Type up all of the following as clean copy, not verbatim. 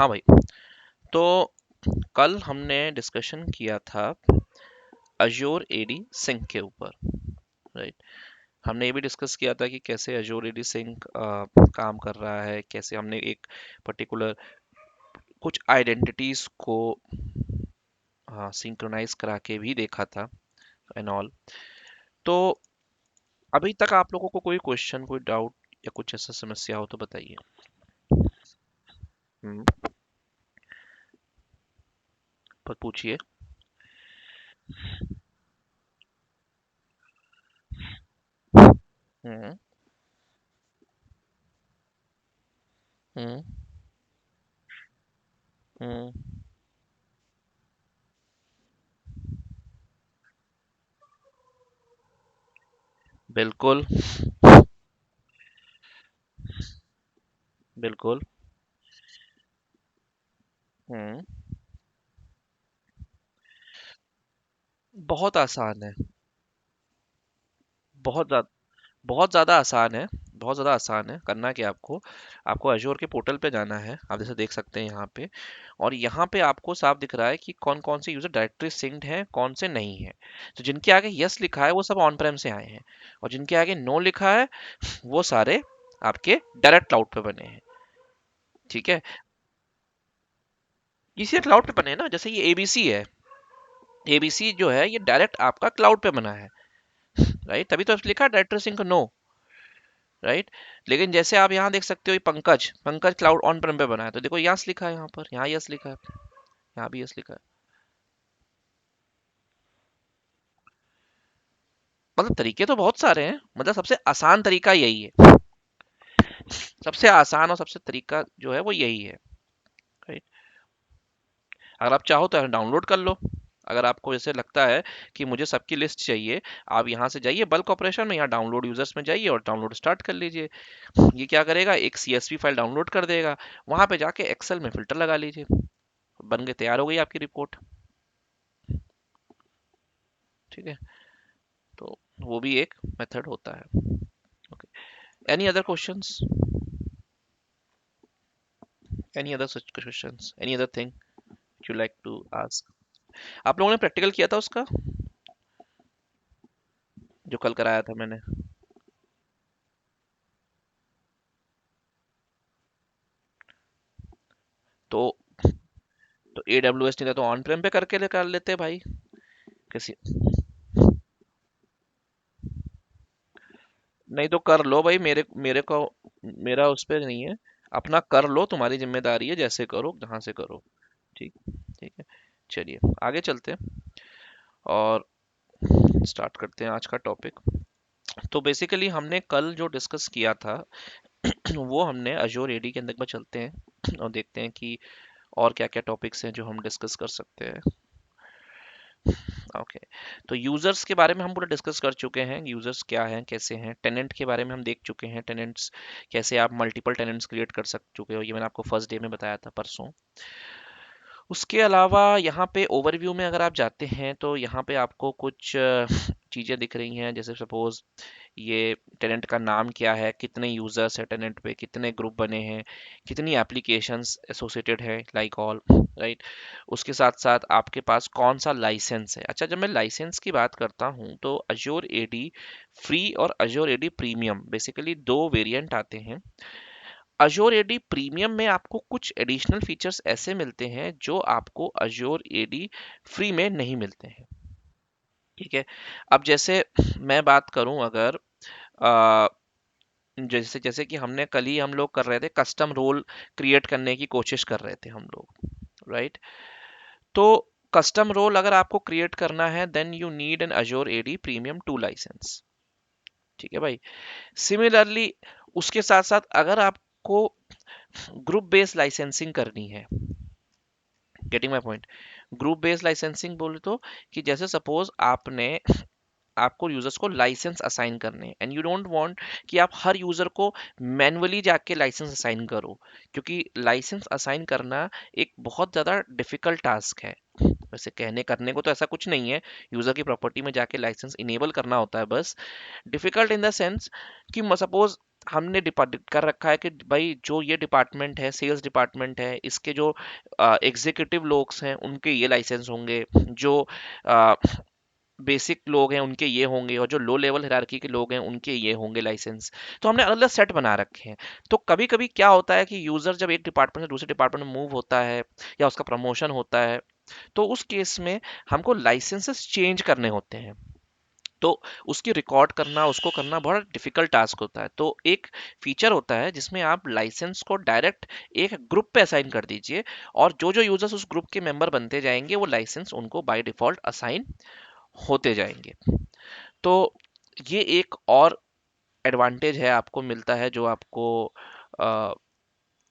हाँ भाई। तो कल हमने डिस्कशन किया था अजोर एडी सिंक के ऊपर, राइट। हमने ये भी डिस्कस किया था कि कैसे अजोर एडी सिंक काम कर रहा है, कैसे हमने एक पर्टिकुलर कुछ आइडेंटिटीज को सिंक्रोनाइज करा के भी देखा था एंड ऑल। तो अभी तक आप लोगों को कोई क्वेश्चन, कोई डाउट या कुछ ऐसा समस्या हो तो बताइए। हम्म। पर पूछिए। हम्म। हम्म। हम्म। बिल्कुल। बिल्कुल। हम्म। बहुत आसान है। बहुत ज्यादा, बहुत ज़्यादा आसान है। बहुत ज़्यादा आसान है। करना क्या आपको, आपको अजोर के पोर्टल पे जाना है। आप जैसे देख सकते हैं यहाँ पे, और यहाँ पे आपको साफ दिख रहा है कि कौन कौन से यूज़र डायरेक्टरी सिंक्ड हैं, कौन से नहीं है। तो जिनके आगे यस लिखा है वो सब ऑन प्रेम से आए हैं, और जिनके आगे नो लिखा है वो सारे आपके डायरेक्ट क्लाउड पे बने हैं। ठीक है। इसी क्लाउड पे बने हैं ना, जैसे ये एबीसी है। एबीसी जो है ये डायरेक्ट आपका क्लाउड पे बना है, राइट। तभी तो लिखा है डायरेक्टरी सिंक नो, राइट। लेकिन जैसे आप यहाँ देख सकते हो, ये पंकज, पंकज क्लाउड ऑन प्रेम पे बना है, तो देखो यस लिखा है यहाँ पर, यहाँ यस लिखा है, यहाँ भी यस लिखा है। मतलब तरीके तो बहुत सारे हैं, मतलब सबसे आसान तरीका यही है। सबसे आसान और सबसे तरीका जो है वो यही है, राइट। अगर आप चाहो तो डाउनलोड कर लो। अगर आपको जैसे लगता है कि मुझे सबकी लिस्ट चाहिए, आप यहाँ से जाइए बल्क ऑपरेशन में, यहाँ डाउनलोड यूजर्स में जाइए और डाउनलोड स्टार्ट कर लीजिए। ये क्या करेगा, एक सीएसवी फाइल डाउनलोड कर देगा, वहां पे जाके एक्सेल में फिल्टर लगा लीजिए, बन के तैयार हो गई आपकी रिपोर्ट। ठीक है। तो वो भी एक मेथड होता है। Okay. Any other questions, any other such questions, any other thing you like to ask. आप लोगों ने प्रैक्टिकल किया था उसका, जो कल कराया था मैंने? तो AWS नहीं था तो ऑन प्रेम पे करके कर लेते भाई। किसी, नहीं तो कर लो भाई, मेरे मेरे को, मेरा उस पे नहीं है। अपना कर लो, तुम्हारी जिम्मेदारी है, जैसे करो जहां से करो। ठीक। ठीक है। चलिए आगे चलते हैं और स्टार्ट करते हैं आज का टॉपिक। तो बेसिकली हमने कल जो डिस्कस किया था वो हमने अजोर एडी के अंदर में चलते हैं और देखते हैं कि और क्या क्या टॉपिक्स हैं जो हम डिस्कस कर सकते हैं। ओके। तो यूजर्स के बारे में हम पूरा डिस्कस कर चुके हैं, यूजर्स क्या हैं, कैसे हैं। टेनेंट के बारे में हम देख चुके हैं, टेनेंट्स कैसे आप मल्टीपल टेनेंट्स क्रिएट कर सक चुके हो, ये मैंने आपको फर्स्ट डे में बताया था, परसों। उसके अलावा यहाँ पे ओवरव्यू में अगर आप जाते हैं तो यहाँ पे आपको कुछ चीज़ें दिख रही हैं, जैसे सपोज ये टेनेंट का नाम क्या है, कितने यूजर्स है टेनेंट पे, कितने ग्रुप बने हैं, कितनी एप्लीकेशंस एसोसिएटेड है, लाइक ऑल, राइट। उसके साथ साथ आपके पास कौन सा लाइसेंस है। अच्छा, जब मैं लाइसेंस की बात करता हूँ तो अजोर एडी फ्री और अजोर एडी प्रीमियम, बेसिकली दो वेरिएंट आते हैं। अजोर एडी प्रीमियम में आपको कुछ एडिशनल फीचर्स ऐसे मिलते हैं जो आपको अजोर एडी फ्री में नहीं मिलते हैं। ठीक है। अब जैसे मैं बात करूं अगर, अ, जैसे जैसे कि हमने कल ही हम लोग कर रहे थे, कस्टम रोल क्रिएट करने की कोशिश कर रहे थे हम लोग, राइट। तो कस्टम रोल अगर आपको क्रिएट करना है then you need an Azure AD premium 2 license. ठीक है भाई। सिमिलरली उसके साथ साथ अगर आपको ग्रुप बेस्ड लाइसेंसिंग करनी है, getting my point, group based licensing बोले तो कि जैसे सपोज आपने, आपको यूजर्स को लाइसेंस असाइन करने हैं एंड यू डोंट वांट कि आप हर यूजर को मैन्युअली जाके लाइसेंस असाइन करो, क्योंकि लाइसेंस असाइन करना एक बहुत ज़्यादा डिफिकल्ट टास्क है। वैसे कहने करने को तो ऐसा कुछ नहीं है, यूजर की प्रॉपर्टी में जाके लाइसेंस इनेबल करना होता है बस। डिफिकल्ट इन द सेंस कि सपोज हमने डिपार्ट कर रखा है कि भाई जो ये डिपार्टमेंट है, सेल्स डिपार्टमेंट है, इसके जो एग्जीक्यूटिव लोग हैं उनके ये लाइसेंस होंगे, जो बेसिक लोग हैं उनके ये होंगे, और जो लो लेवल हायरार्की के लोग हैं उनके ये होंगे लाइसेंस। तो हमने अलग अलग सेट बना रखे हैं। तो कभी कभी क्या होता है कि यूजर जब एक डिपार्टमेंट से दूसरे डिपार्टमेंट में मूव होता है या उसका प्रमोशन होता है, तो उस केस में हमको लाइसेंसेस चेंज करने होते हैं। तो उसकी रिकॉर्ड करना, उसको करना बड़ा डिफिकल्ट टास्क होता है। तो एक फीचर होता है जिसमें आप लाइसेंस को डायरेक्ट एक ग्रुप पे असाइन कर दीजिए, और जो जो यूजर्स उस ग्रुप के मेंबर बनते जाएंगे वो लाइसेंस उनको बाय डिफॉल्ट असाइन होते जाएंगे। तो ये एक और एडवांटेज है, आपको मिलता है, जो आपको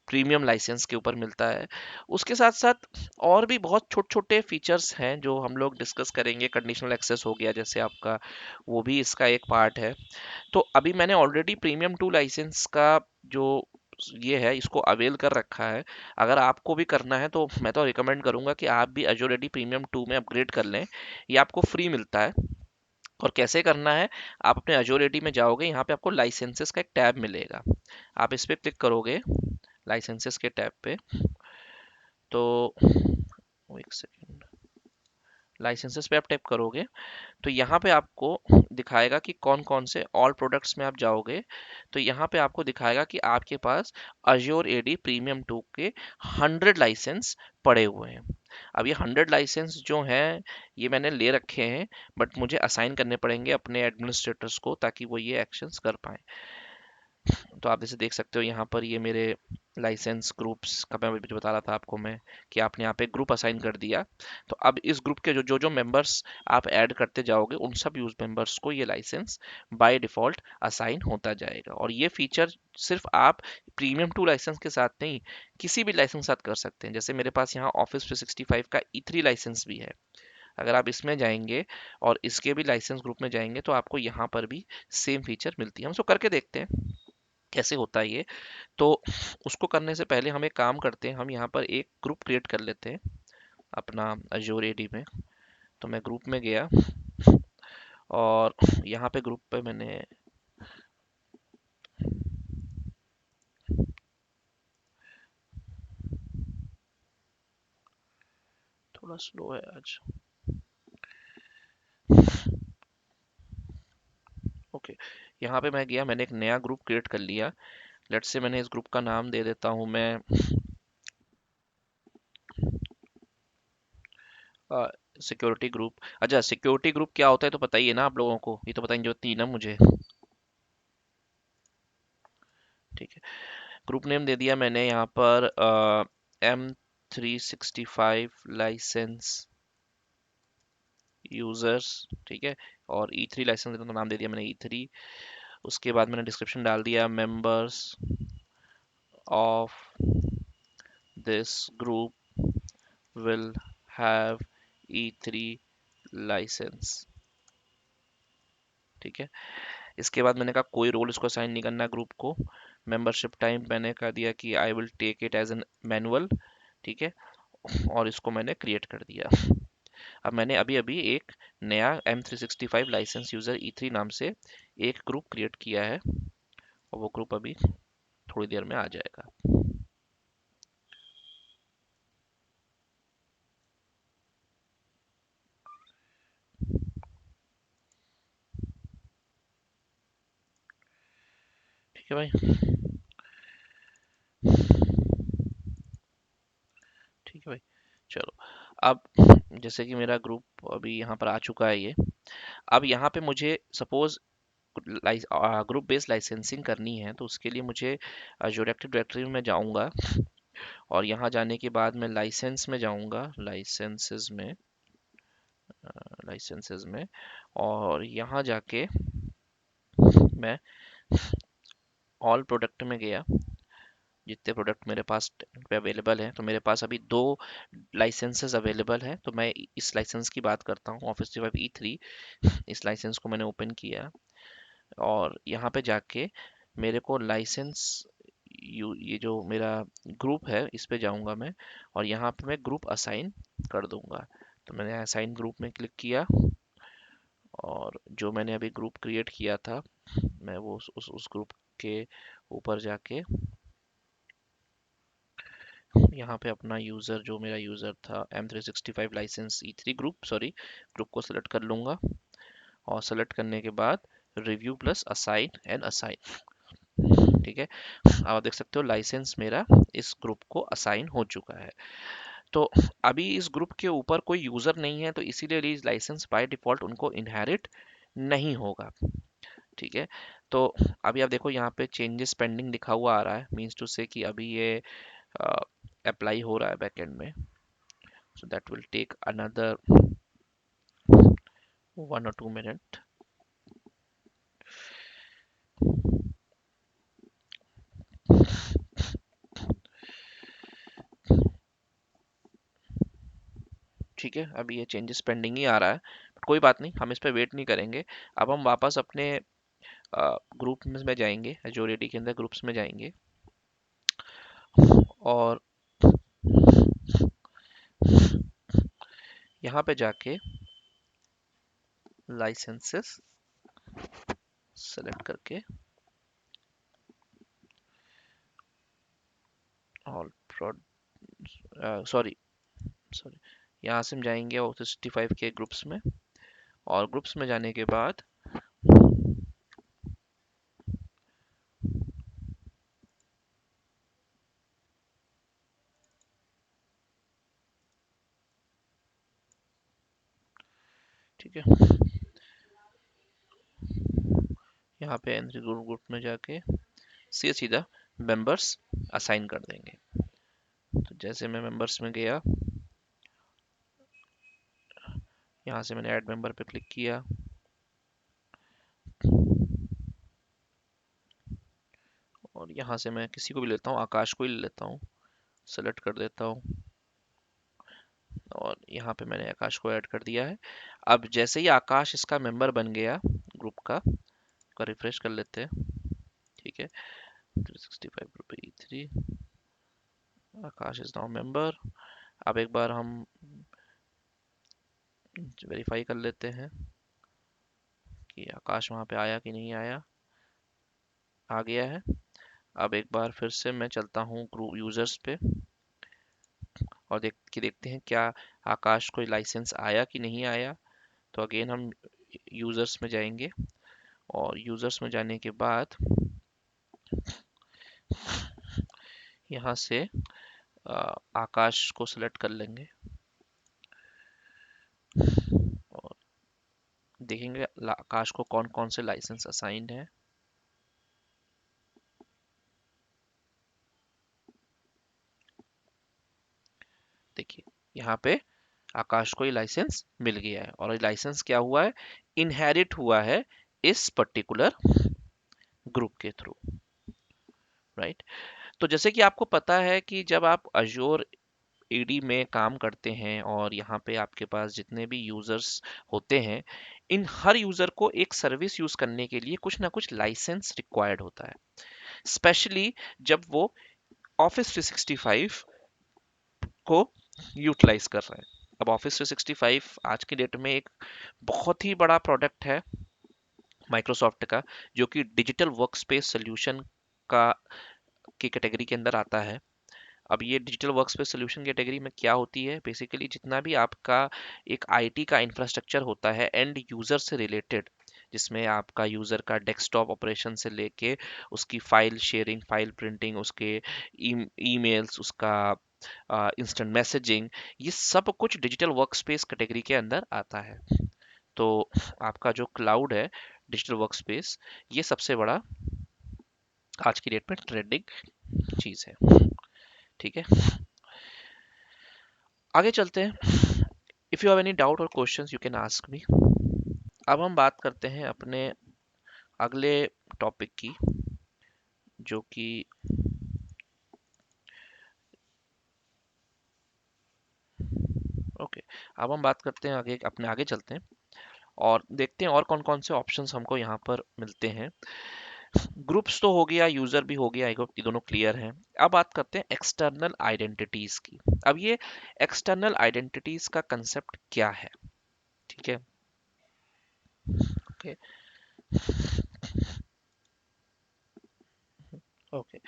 प्रीमियम लाइसेंस के ऊपर मिलता है। उसके साथ साथ और भी बहुत छोटे छोटे फीचर्स हैं जो हम लोग डिस्कस करेंगे। कंडीशनल एक्सेस हो गया जैसे आपका, वो भी इसका एक पार्ट है। तो अभी मैंने ऑलरेडी प्रीमियम टू लाइसेंस का जो ये है इसको अवेल कर रखा है। अगर आपको भी करना है तो मैं तो रिकमेंड करूंगा कि आप भी Azure AD प्रीमियम 2 में अपग्रेड कर लें। ये आपको फ्री मिलता है। और कैसे करना है, आप अपने Azure AD में जाओगे, यहाँ पे आपको लाइसेंसेस का एक टैब मिलेगा। आप इस पे क्लिक करोगे, लाइसेंसेस के टैब पे, तो एक सेकेंड, लाइसेंसेस पे आप टैप करोगे तो यहाँ पे आपको दिखाएगा कि कौन कौन से ऑल प्रोडक्ट्स में आप जाओगे। तो यहाँ पे आपको दिखाएगा कि आपके पास Azure AD प्रीमियम 2 के 100 लाइसेंस पड़े हुए हैं। अब ये 100 लाइसेंस जो हैं ये मैंने ले रखे हैं, बट मुझे असाइन करने पड़ेंगे अपने एडमिनिस्ट्रेटर्स को ताकि वो ये एक्शंस कर पाए। तो आप जैसे देख सकते हो यहाँ पर ये मेरे लाइसेंस ग्रुप्स का मैं अभी जो बता रहा था आपको मैं, कि आपने यहाँ पे ग्रुप असाइन कर दिया। तो अब इस ग्रुप के जो जो जो मेंबर्स आप ऐड करते जाओगे उन सब यूज मेंबर्स को ये लाइसेंस बाय डिफॉल्ट असाइन होता जाएगा। और ये फीचर सिर्फ आप प्रीमियम टू लाइसेंस के साथ नहीं, किसी भी लाइसेंस के साथ कर सकते हैं। जैसे मेरे पास यहाँ ऑफिस 365 का E3 लाइसेंस भी है। अगर आप इसमें जाएंगे और इसके भी लाइसेंस ग्रुप में जाएंगे तो आपको यहाँ पर भी सेम फीचर मिलती है। हम इसको करके देखते हैं कैसे होता है ये। तो उसको करने से पहले हम एक काम करते हैं, हम यहाँ पर एक ग्रुप क्रिएट कर लेते हैं अपना Azure AD में। तो मैं ग्रुप में गया और यहाँ पे ग्रुप पे मैंने, थोड़ा स्लो है आज, ओके, यहाँ पे मैं गया, मैंने एक नया ग्रुप क्रिएट कर लिया। लेट्स से मैंने इस ग्रुप का नाम दे देता हूँ मैं सिक्योरिटी ग्रुप। अच्छा, सिक्योरिटी ग्रुप क्या होता है तो पता ही है ना आप लोगों को, ये तो बताने की जरूरत नहीं है ना मुझे। ठीक है, ग्रुप नेम दे दिया मैंने यहाँ पर M365 लाइसेंस यूजर्स। ठीक है, और E3 लाइसेंस तो नाम दे दिया मैंने E3। उसके बाद मैंने डिस्क्रिप्शन डाल दिया, members of this group will have E3 license. ठीक है, इसके बाद मैंने कहा कोई रोल इसको असाइन नहीं करना ग्रुप को। मेंबरशिप टाइप मैंने कह दिया कि I will take it as an manual. ठीक है, और इसको मैंने क्रिएट कर दिया। अब मैंने अभी अभी एक नया M365 लाइसेंस यूजर E3 नाम से एक ग्रुप क्रिएट किया है, और वो ग्रुप अभी थोड़ी देर में आ जाएगा। ठीक है भाई, ठीक है भाई, चलो। अब जैसे कि मेरा ग्रुप अभी यहाँ पर आ चुका है ये, अब यहाँ पे मुझे सपोज ग्रुप बेस्ड लाइसेंसिंग करनी है, तो उसके लिए मुझे जो एक्टिव डायरेक्टरी में मैं जाऊँगा, और यहाँ जाने के बाद मैं लाइसेंस में जाऊँगा, लाइसेंसेस में, और यहाँ जाके मैं ऑल प्रोडक्ट में गया। जितने प्रोडक्ट मेरे पास पे अवेलेबल हैं, तो मेरे पास अभी दो लाइसेंसेस अवेलेबल हैं। तो मैं इस लाइसेंस की बात करता हूँ, ऑफिस 365 E3। इस लाइसेंस को मैंने ओपन किया, और यहाँ पे जाके मेरे को लाइसेंस, ये जो मेरा ग्रुप है इस पे जाऊंगा मैं, और यहाँ पे मैं ग्रुप असाइन कर दूंगा। तो मैंने असाइन ग्रुप में क्लिक किया, और जो मैंने अभी ग्रुप क्रिएट किया था मैं वो उस ग्रुप के ऊपर जाके यहाँ पे अपना यूज़र, जो मेरा यूज़र था M365 license E3 group, sorry, group को सेलेक्ट कर लूँगा। और सेलेक्ट करने के बाद review plus assign and assign, ठीक है। अब आप देख सकते हो लाइसेंस मेरा इस ग्रुप को असाइन हो चुका है। तो अभी इस ग्रुप के ऊपर कोई यूज़र नहीं है, तो इसीलिए रीज लाइसेंस बाय डिफ़ॉल्ट उनको इनहेरिट नहीं होगा, ठीक है। तो अभी आप देखो यहाँ पे चेंजेस पेंडिंग लिखा हुआ आ रहा है, मीन्स टू से कि अभी ये अप्लाई हो रहा है बैकएंड में। So that will take another 1 or 2 minute. ठीक है, अभी ये चेंजेस पेंडिंग ही आ रहा है, बट कोई बात नहीं, हम इस पे वेट नहीं करेंगे। अब हम वापस अपने ग्रुप में जाएंगे, एजोरिटी के अंदर ग्रुप्स में जाएंगे और यहाँ पे जाके लाइसेंसेस सेलेक्ट करके ऑल सॉरी सॉरी, यहाँ से हम जाएंगे O365 के ग्रुप्स में, और ग्रुप्स में जाने के बाद ठीक है, यहाँ पे एंट्री ग्रुप में जाके सीधा मेंबर्स असाइन कर देंगे। तो जैसे मैं मेंबर्स में गया, यहाँ से मैंने ऐड मेंबर पे क्लिक किया और यहाँ से मैं किसी को भी लेता हूँ, आकाश को ही ले लेता हूँ, सेलेक्ट कर देता हूँ और यहाँ पे मैंने आकाश को ऐड कर दिया है। अब जैसे ही आकाश इसका मेंबर बन गया ग्रुप का रिफ्रेश कर लेते हैं, ठीक है। 365 group E3, Akash is now member. अब एक बार हम वेरीफाई कर लेते हैं कि आकाश वहाँ पे आया कि नहीं आया। आ गया है। अब एक बार फिर से मैं चलता हूँ ग्रुप यूजर्स पे और देखते हैं क्या आकाश को लाइसेंस आया कि नहीं आया। तो अगेन हम यूजर्स में जाएंगे और यूजर्स में जाने के बाद यहाँ से आकाश को सिलेक्ट कर लेंगे और देखेंगे आकाश को कौन कौन से लाइसेंस असाइंड है। देखिए यहाँ पे आकाश को ये लाइसेंस मिल गया है और ये लाइसेंस क्या हुआ है, इनहेरिट हुआ है इस पर्टिकुलर ग्रुप के थ्रू, राइट। तो जैसे कि आपको पता है कि जब आप अजोर एडी में काम करते हैं और यहाँ पे आपके पास जितने भी यूजर्स होते हैं, इन हर यूजर को एक सर्विस यूज करने के लिए कुछ ना कुछ लाइसेंस रिक्वायर्ड होता है, स्पेशली जब वो ऑफिस 365 को यूटिलाइज कर रहे हैं। अब ऑफिस 365 आज की डेट में एक बहुत ही बड़ा प्रोडक्ट है माइक्रोसॉफ्ट का, जो कि डिजिटल वर्कस्पेस सॉल्यूशन का की कैटेगरी के अंदर आता है। अब ये डिजिटल वर्कस्पेस सॉल्यूशन कैटेगरी में क्या होती है, बेसिकली जितना भी आपका एक आईटी का इंफ्रास्ट्रक्चर होता है एंड यूजर से रिलेटेड, जिसमें आपका यूजर का डेस्कटॉप ऑपरेशन से लेके उसकी फाइल शेयरिंग, फाइल प्रिंटिंग, उसके ईमेल्स, उसका इंस्टेंट मैसेजिंग, ये सब कुछ डिजिटल वर्कस्पेस कैटेगरी के अंदर आता है। तो आपका जो क्लाउड है, डिजिटल वर्कस्पेस, ये सबसे बड़ा आज की डेट में ट्रेंडिंग चीज है, ठीक है। आगे चलते हैं। If you have any doubt और questions you can ask me. अब हम बात करते हैं अपने अगले टॉपिक की, जो कि ओके, अब हम बात करते हैं आगे, अपने आगे चलते हैं और देखते हैं और कौन कौन से ऑप्शंस हमको यहाँ पर मिलते हैं। ग्रुप्स तो हो गया, यूजर भी हो गया, आई होप ये दोनों क्लियर हैं। अब बात करते हैं एक्सटर्नल आइडेंटिटीज की। अब ये एक्सटर्नल आइडेंटिटीज का कंसेप्ट क्या है, ठीक है, ओके। ओके,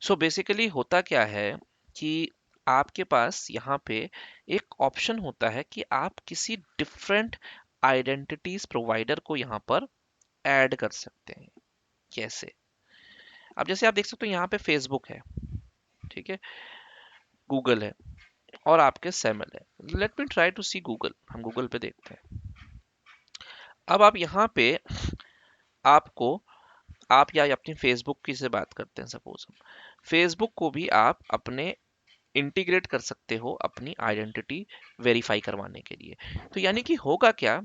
सो बेसिकली होता क्या है कि आपके पास यहाँ पे एक ऑप्शन होता है कि आप किसी डिफरेंट आइडेंटिटीज प्रोवाइडर को यहाँ पर ऐड कर सकते हैं। कैसे? अब जैसे आप देख सकते हो यहाँ पे फेसबुक है, ठीक है, गूगल है, और आपके सैमल है। Let me try to see Google, हम गूगल पे देखते हैं। अब आप यहाँ पे आपको, आप या अपनी फेसबुक की से बात करते हैं, सपोज हम फेसबुक को भी आप अपने इंटीग्रेट कर सकते हो अपनी आइडेंटिटी वेरीफाई करवाने के लिए। तो यानी कि होगा क्या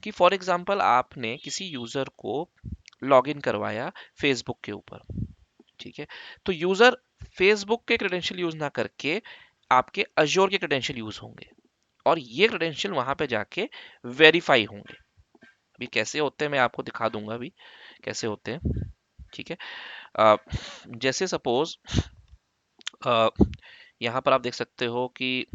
कि फॉर एग्जांपल आपने किसी यूजर को लॉगिन करवाया फेसबुक के ऊपर, ठीक है, तो यूजर फेसबुक के क्रेडेंशियल यूज ना करके आपके अज्योर के क्रेडेंशियल यूज होंगे, और ये क्रेडेंशियल वहां पे जाके वेरीफाई होंगे। अभी कैसे होते हैं मैं आपको दिखा दूंगा अभी कैसे होते हैं, ठीक है। अ, जैसे सपोज यहाँ पर आप देख सकते हो कि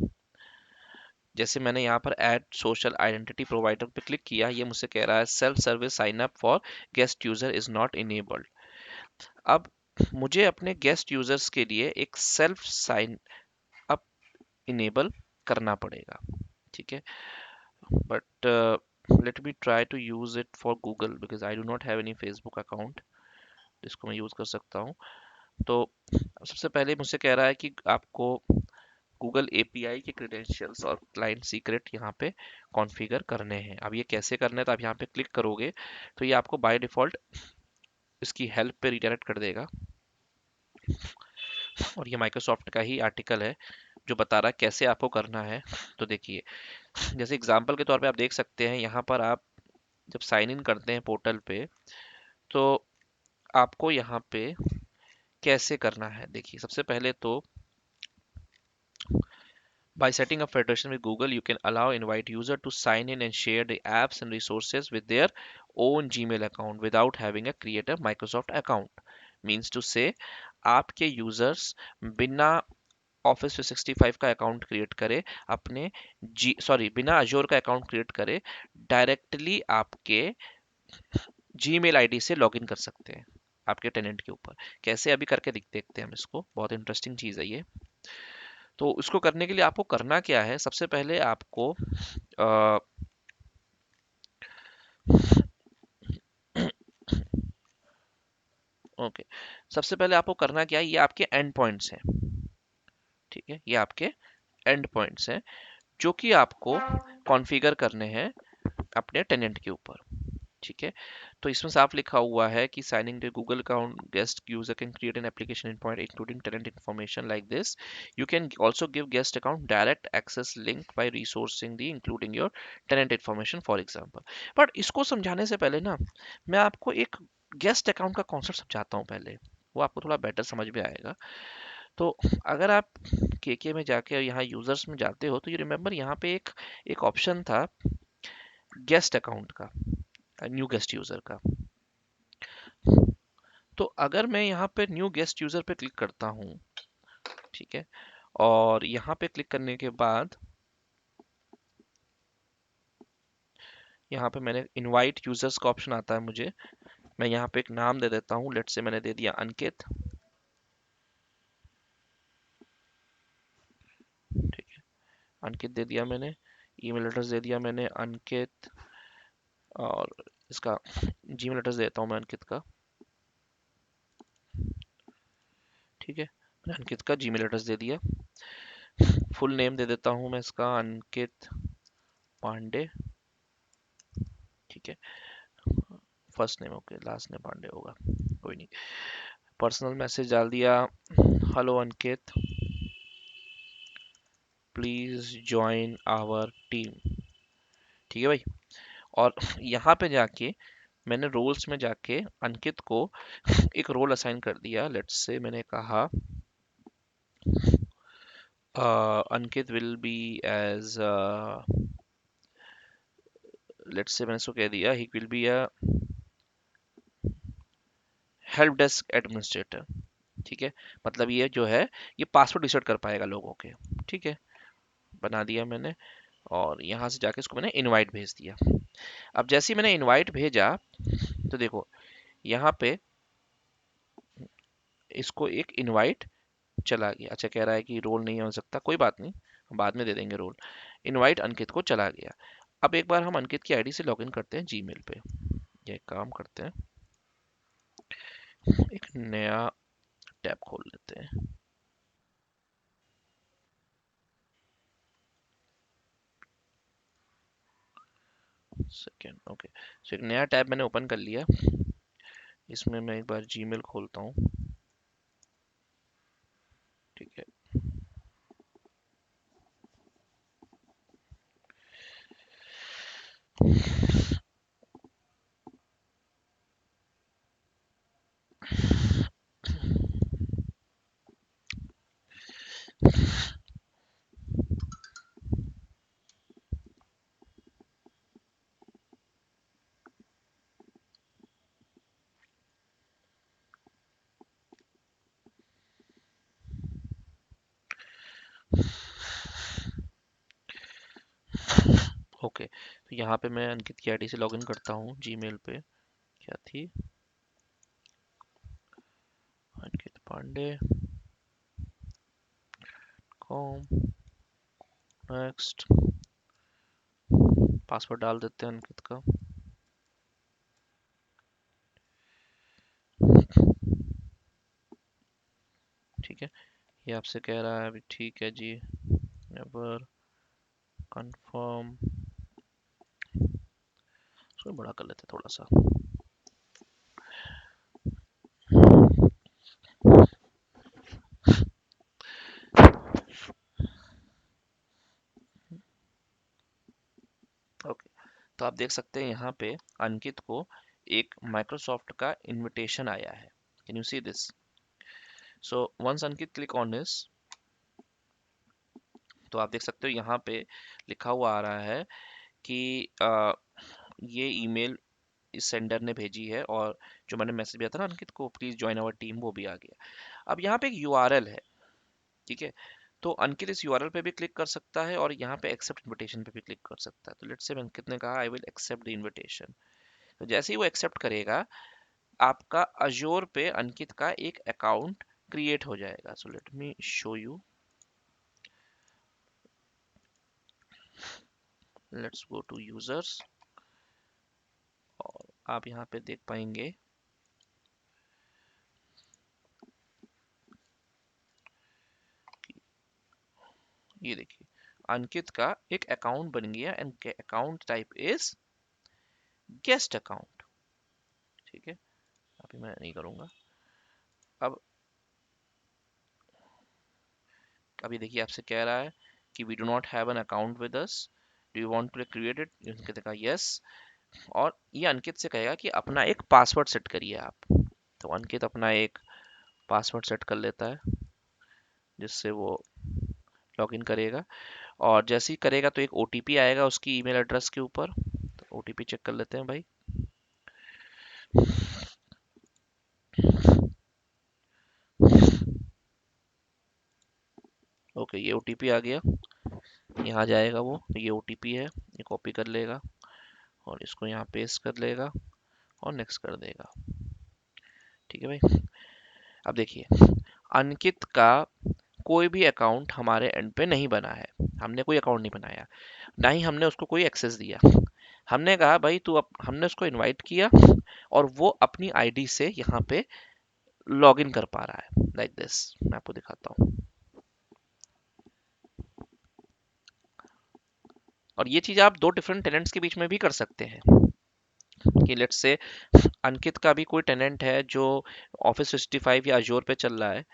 जैसे मैंने यहाँ पर ऐड सोशल आइडेंटिटी प्रोवाइडर पे क्लिक किया, ये मुझसे कह रहा है self service sign up for guest user is not enabled. अब मुझे अपने गेस्ट यूजर्स के लिए एक सेल्फ साइन अप इनेबल करना पड़ेगा, ठीक है, but let me try to use it for Google because I do not have any Facebook account जिसको मैं यूज कर सकता हूँ। तो सबसे पहले मुझसे कह रहा है कि आपको गूगल एपीआई के क्रेडेंशियल्स और क्लाइंट सीक्रेट यहाँ पे कॉन्फ़िगर करने हैं। अब ये कैसे करने हैं, तो आप यहाँ पे क्लिक करोगे तो ये आपको बाय डिफ़ॉल्ट इसकी हेल्प पे रिडायरेक्ट कर देगा, और ये माइक्रोसॉफ्ट का ही आर्टिकल है जो बता रहा है कैसे आपको करना है। तो देखिए, जैसे एग्जांपल के तौर पे आप देख सकते हैं यहाँ पर आप जब साइन इन करते हैं पोर्टल पे, तो आपको यहाँ पे कैसे करना है, देखिए सबसे पहले तो by setting up federation with Google, you can allow invite user to sign in and share the apps and resources with their own Gmail account without having a create a Microsoft account. Means to say, आपके users बिना office 365 का account create करे, अपने बिना अजोर का account create करे, directly आपके Gmail ID से लॉगिन कर सकते हैं आपके टेनेंट के ऊपर। कैसे, अभी करके देखते हैं हम इसको, बहुत इंटरेस्टिंग चीज़ है ये। तो इसको करने के लिए आपको करना क्या है, सबसे पहले आपको ओके, सबसे पहले आपको करना क्या है, ये आपके एंड पॉइंट्स हैं, ठीक है, ये आपके एंड पॉइंट्स हैं जो कि आपको कॉन्फ़िगर करने हैं अपने टेनेंट के ऊपर, ठीक है। तो इसमें साफ लिखा हुआ है कि signing to Google account guest user can create an application endpoint including tenant information like this. You can also give guest account direct access link by resourcing the including your tenant information for example. But इसको समझाने से पहले ना, मैं आपको एक guest account का concept समझाता हूँ पहले, वो आपको थोड़ा बेटर समझ में आएगा। तो अगर आप केके में जाके यहाँ यूजर्स में जाते हो तो यू रिमेम्बर यहाँ पे एक एक ऑप्शन था गेस्ट अकाउंट का, न्यू गेस्ट यूजर का। तो अगर मैं यहाँ पे न्यू गेस्ट यूजर पे क्लिक करता हूँ, ठीक है, और यहाँ पे क्लिक करने के बाद यहाँ पे मैंने इनवाइट यूजर्स का ऑप्शन आता है मुझे, मैं यहाँ पे एक नाम दे देता हूँ, लेट से मैंने दे दिया अंकित, ठीक है, अंकित दे दिया मैंने, ईमेल एड्रेस दे दिया मैंने अंकित, और इसका जीमेल एड्रेस देता हूँ मैं अंकित का, ठीक है, मैंने अंकित का जीमेल एड्रेस दे दिया। फुल नेम दे देता हूँ मैं इसका अंकित पांडे, ठीक है, first name okay, last name Pandey होगा, कोई नहीं। पर्सनल मैसेज डाल दिया, hello Ankit, please join our team, ठीक है भाई। और यहाँ पे जाके मैंने रोल्स में जाके अंकित को एक रोल असाइन कर दिया, लेट्स से मैंने कहा Ankit will be as, let's say मैंने इसको कह दिया he will be a help desk administrator, ठीक है, मतलब ये जो है ये पासवर्ड रिसेट कर पाएगा लोगों के, ठीक है, बना दिया मैंने। और यहाँ से जाके इसको मैंने इनवाइट भेज दिया। अब जैसे ही मैंने इनवाइट भेजा तो देखो यहाँ पे इसको एक इनवाइट चला गया। अच्छा, कह रहा है कि रोल नहीं हो सकता, कोई बात नहीं, हम बाद में दे देंगे रोल। इनवाइट अंकित को चला गया। अब एक बार हम अंकित की आईडी से लॉगिन करते हैं जीमेल पे। ये काम करते हैं, एक नया टैब खोल लेते हैं। Second, okay. सो एक नया टैब मैंने ओपन कर लिया। इसमें मैं एक बार जीमेल खोलता हूँ। ठीक है। ओके, तो यहाँ पे मैं अंकित की आईडी से लॉगिन करता हूँ जीमेल पे। क्या थी? अंकित पांडे कॉम। नेक्स्ट, पासवर्ड डाल देते हैं अंकित का। ठीक है, ये आपसे कह रहा है अभी, ठीक है जी। नेवर कंफर्म, इसको बड़ा कर लेते हैं थोड़ा सा। ओके, तो आप देख सकते हैं यहाँ पे अंकित को एक माइक्रोसॉफ्ट का इनविटेशन आया है। Can you see this? So once Ankit click on this, तो आप देख सकते हो यहाँ पे लिखा हुआ आ रहा है कि ये ईमेल इस सेंडर ने भेजी है, और जो मैंने मैसेज भेजा था ना अंकित को, प्लीज ज्वाइन आवर टीम, वो भी आ गया। अब यहाँ पे एक यूआरएल है, ठीक है। तो अंकित इस यूआरएल पे भी क्लिक कर सकता है और यहाँ पे एक्सेप्ट इनविटेशन पे भी क्लिक कर सकता है। तो लेट्स से अंकित ने कहा I will accept the invitation. तो जैसे ही वो एक्सेप्ट करेगा, आपका अजोर पे अंकित का एक अकाउंट क्रिएट हो जाएगा। So let me show you. Let's go to users, और आप यहाँ पे देख पाएंगे, ये देखिए अंकित का एक अकाउंट बन गया and account type is guest account. ठीक है, अभी मैं नहीं करूंगा। अब अभी देखिए आपसे कह रहा है कि we do not have an account with us, do you want to create it? Ankit का यस, और ये अंकित से कहेगा कि अपना एक पासवर्ड सेट करिए आप। तो अंकित अपना एक पासवर्ड सेट कर लेता है, जिससे वो लॉगिन करेगा। और जैसे ही करेगा तो एक ओटीपी आएगा उसकी ईमेल एड्रेस के ऊपर। तो ओटीपी चेक कर लेते हैं भाई। ओके, ये ओटीपी आ गया, यहाँ जाएगा वो, ये ओटीपी है, ये कॉपी कर लेगा और इसको यहाँ पेस्ट कर लेगा और नेक्स्ट कर देगा। ठीक है भाई। अब देखिए अंकित का कोई भी अकाउंट हमारे एंड पे नहीं बना है, हमने कोई अकाउंट नहीं बनाया, ना ही हमने उसको कोई एक्सेस दिया। हमने कहा भाई तू हमने उसको इनवाइट किया और वो अपनी आईडी से यहाँ पे लॉगिन कर पा रहा है, लाइक दिस। मैं आपको दिखाता हूँ। और ये चीज आप दो डिफरेंट टेनेंट्स के बीच में भी कर सकते हैं, कि लेट्स से अंकित का भी कोई टेनेंट है जो ऑफिस 365 या अजोर पे चल रहा है।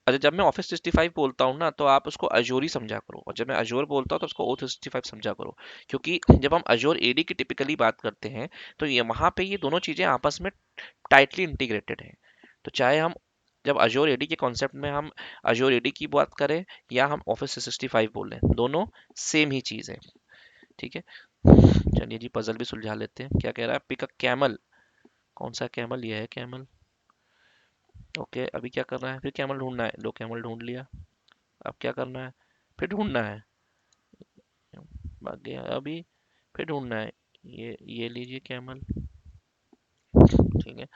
अच्छा, जब मैं ऑफिस 365 बोलता हूँ ना, तो आप उसको अजोर ही समझा करो, और जब मैं अजोर बोलता हूँ तो उसको ओ 365 समझा करो। क्योंकि जब हम अजोर एडी की टिपिकली बात करते हैं, तो ये वहाँ पे ये दोनों चीजें आपस में टाइटली इंटीग्रेटेड हैं। तो चाहे हम जब अजोर एडी के कॉन्सेप्ट में हम अजोर एडी की बात करें या हम ऑफिस 365 बोलें, दोनों सेम ही चीज है। ठीक है, चलिए जी पजल भी सुलझा लेते हैं। क्या कह रहा है? Pick a camel. कौन सा कैमल? ये है कैमल। ओके, अभी क्या करना है? फिर कैमल ढूंढना है। लो, कैमल ढूंढ लिया। अब क्या करना है? फिर ढूंढना है। भाग गया। अभी फिर ढूंढना है। ये लीजिए कैमल। ठीक है।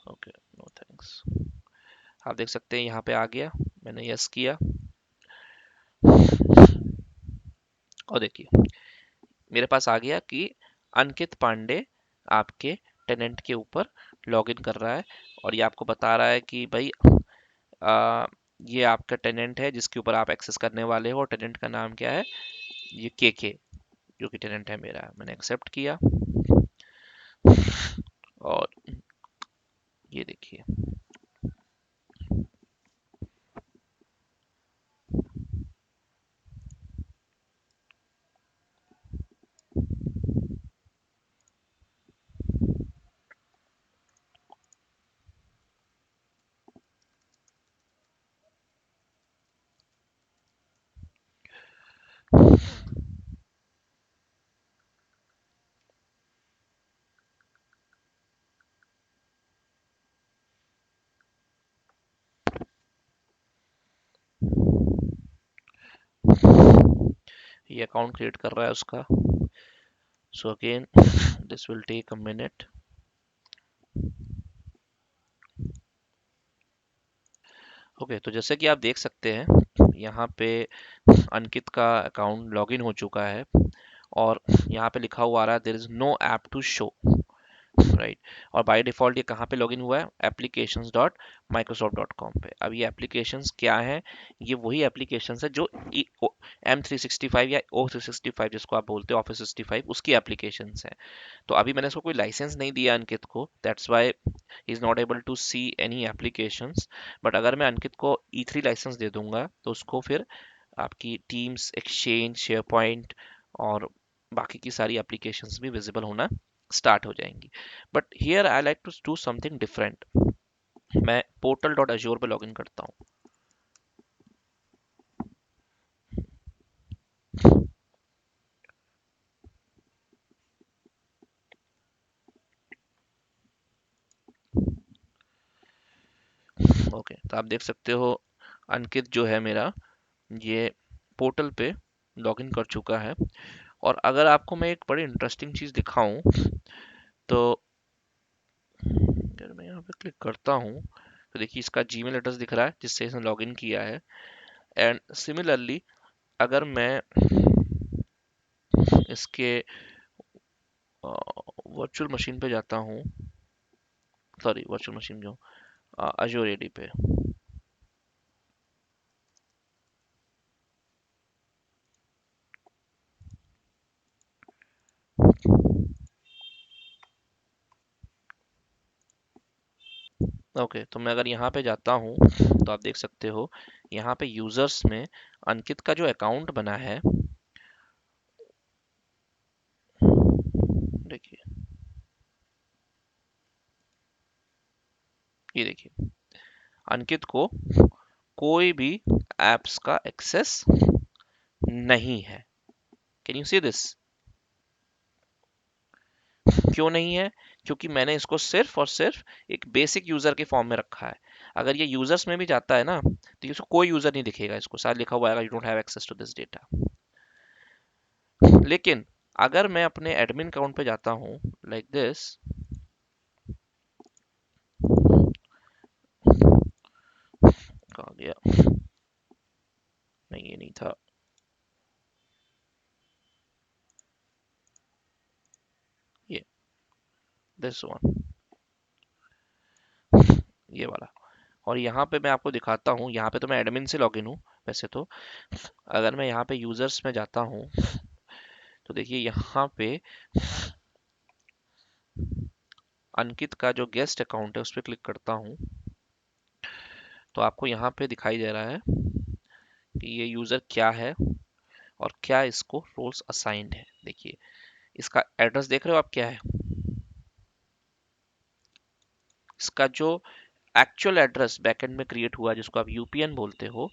Okay, no thanks. आप देख सकते हैं यहाँ पे आ गया, मैंने यस किया और देखिए मेरे पास आ गया कि अंकित पांडे आपके टेनेंट के ऊपर लॉगिन कर रहा है, और ये आपको बता रहा है कि भाई ये आपका टेनेंट है जिसके ऊपर आप एक्सेस करने वाले हो, और टेनेंट का नाम क्या है, ये के जो कि टेनेंट है मेरा। मैंने एक्सेप्ट किया और ये देखिए ये अकाउंट क्रिएट कर रहा है उसका। So again this will take a minute. Okay, तो जैसे कि आप देख सकते हैं यहाँ पे अंकित का अकाउंट लॉगिन हो चुका है, और यहाँ पे लिखा हुआ आ रहा है there is no app to show, right. और बाय डिफॉल्ट ये कहाँ पे लॉगिन हुआ है, applications.microsoft.com पे। अब ये एप्लीकेशंस क्या हैं, ये वही एप्लीकेशंस है जो M365 या O365 जिसको आप बोलते हो ऑफिस 65, उसकी एप्लीकेशंस हैं। तो अभी मैंने इसको कोई लाइसेंस नहीं दिया अंकित को, that's why he is not able to see any applications. But अगर मैं अंकित को E3 लाइसेंस दे दूंगा तो उसको फिर आपकी टीम्स, एक्सचेंज, शेयर पॉइंट और बाकी की सारी एप्लीकेशंस भी विजिबल होना स्टार्ट हो जाएंगी। But here I like to do something different. मैं पोर्टल डॉट अज्योर पे लॉगिन करता हूँ। ओके, तो आप देख सकते हो अंकित जो है मेरा, ये पोर्टल पे लॉगिन कर चुका है। और अगर आपको मैं एक बड़ी इंटरेस्टिंग चीज़ दिखाऊं, तो अगर मैं यहाँ पे क्लिक करता हूँ तो देखिए इसका जीमेल एड्रेस दिख रहा है जिससे इसने लॉगिन किया है। एंड सिमिलरली अगर मैं इसके वर्चुअल मशीन पे जाता हूँ, सॉरी वर्चुअल मशीन जो अजोर एडी पे, ओके, तो मैं अगर यहाँ पे जाता हूँ तो आप देख सकते हो यहाँ पे यूजर्स में अंकित का जो अकाउंट बना है, देखिए ये देखिए अंकित को कोई भी एप्स का एक्सेस नहीं है। Can you see this? क्यों नहीं है? क्योंकि मैंने इसको सिर्फ और सिर्फ एक बेसिक यूजर के फॉर्म में रखा है। अगर ये यूजर्स में भी जाता है ना तो इसको कोई यूजर नहीं दिखेगा, इसको साथ लिखा हुआ आएगा you don't have access to this data. लेकिन अगर मैं अपने एडमिन अकाउंट पे जाता हूँ लाइक दिस, कहाँ गया, नहीं ये नहीं था, ये दिस वन, ये वाला। और यहाँ पे मैं आपको दिखाता हूँ, यहाँ पे तो मैं एडमिन से लॉगिन हूँ वैसे तो। अगर मैं यहाँ पे यूजर्स में जाता हूँ तो देखिए यहाँ पे अंकित का जो गेस्ट अकाउंट है उस पर क्लिक करता हूँ तो आपको यहाँ पे दिखाई दे रहा है कि ये यूजर क्या है और क्या इसको रोल्स असाइंड है। देखिए इसका एड्रेस देख रहे हो आप क्या है, इसका जो एक्चुअल एड्रेस बैकएंड में क्रिएट हुआ है जिसको आप यूपीएन बोलते हो,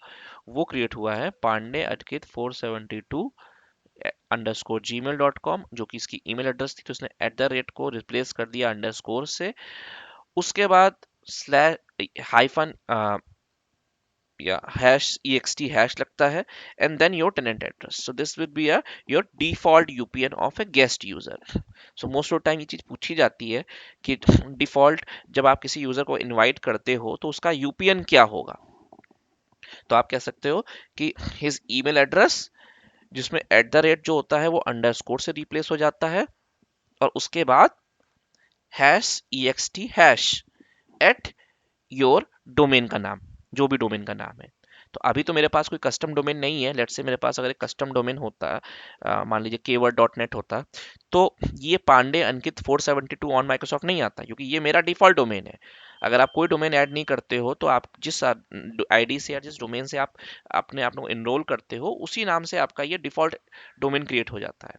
वो क्रिएट हुआ है पांडे अटकित 472 अंडरस्कोर gmail.com, जो कि इसकी ईमेल एड्रेस थी, तो उसने एट द रेट को रिप्लेस कर दिया अंडरस्कोर से। उसके बाद स्लैश हाइफन या हैश ext हैश लगता है, and then your tenant address. So this will be your default UPN of a guest user. So most of time ये चीज पूछी जाती है कि डिफॉल्ट जब आप किसी यूजर को इनवाइट करते हो तो उसका यूपीएन क्या होगा. तो आप कह सकते हो कि हिज ईमेल एड्रेस, जिसमें एट द रेट जो होता है वो अंडरस्कोर से रिप्लेस हो जाता है, और उसके बाद hash ext hash at your domain का नाम, जो भी डोमेन का नाम है. तो अभी तो मेरे पास कोई कस्टम डोमेन नहीं है. लेट्स से मेरे पास अगर एक कस्टम डोमेन होता, मान लीजिए keyword.net होता, तो ये पांडे अंकित 472 ऑन माइक्रोसॉफ्ट नहीं आता, क्योंकि ये मेरा डिफॉल्ट डोमेन है. अगर आप कोई डोमेन ऐड नहीं करते हो तो आप जिस आईडी से या जिस डोमेन से आप अपने आप को एनरोल करते हो उसी नाम से आपका ये डिफॉल्ट डोमेन क्रिएट हो जाता है.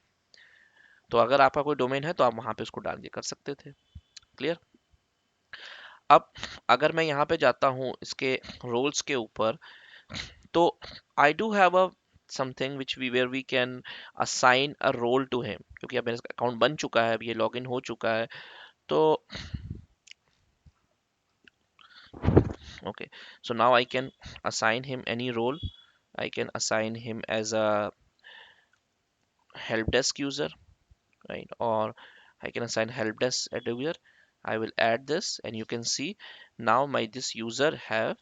तो अगर आपका कोई डोमेन है तो आप वहां पे उसको डाल के कर सकते थे. क्लियर. अब अगर मैं यहाँ पे जाता हूँ इसके रोल्स के ऊपर, तो I do have a something which we where we can assign a role to him, क्योंकि अब मेरा अकाउंट बन चुका है, अब ये लॉगिन हो चुका है. तो okay, so now I can assign him any role. I can assign him as a help desk user, right? Or I can assign help desk at user. I will add this and you can see now my this user have,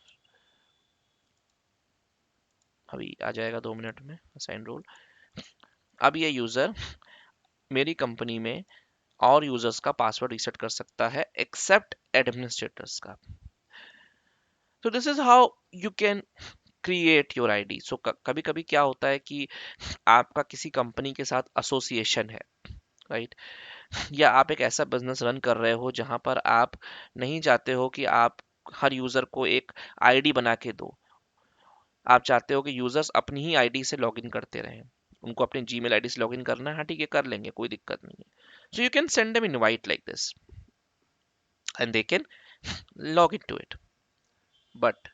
अभी आ जाएगा 2 minute में assign role. अब ये user मेरी company में और users का password reset कर सकता है एक्सेप्ट एडमिनिस्ट्रेटर्स का. तो this is how you can create your ID. So कभी कभी क्या होता है कि आपका किसी कंपनी के साथ एसोसिएशन है, राइट? या आप एक ऐसा बिजनेस रन कर रहे हो जहां पर आप नहीं चाहते हो कि आप हर यूजर को एक आईडी बना के दो. आप चाहते हो कि यूजर्स अपनी ही आईडी से लॉगिन करते रहें. उनको अपनी जीमेल आईडी से लॉगिन करना है, हाँ ठीक है कर लेंगे, कोई दिक्कत नहीं है. So you can send them invite like this and they can log in to it. But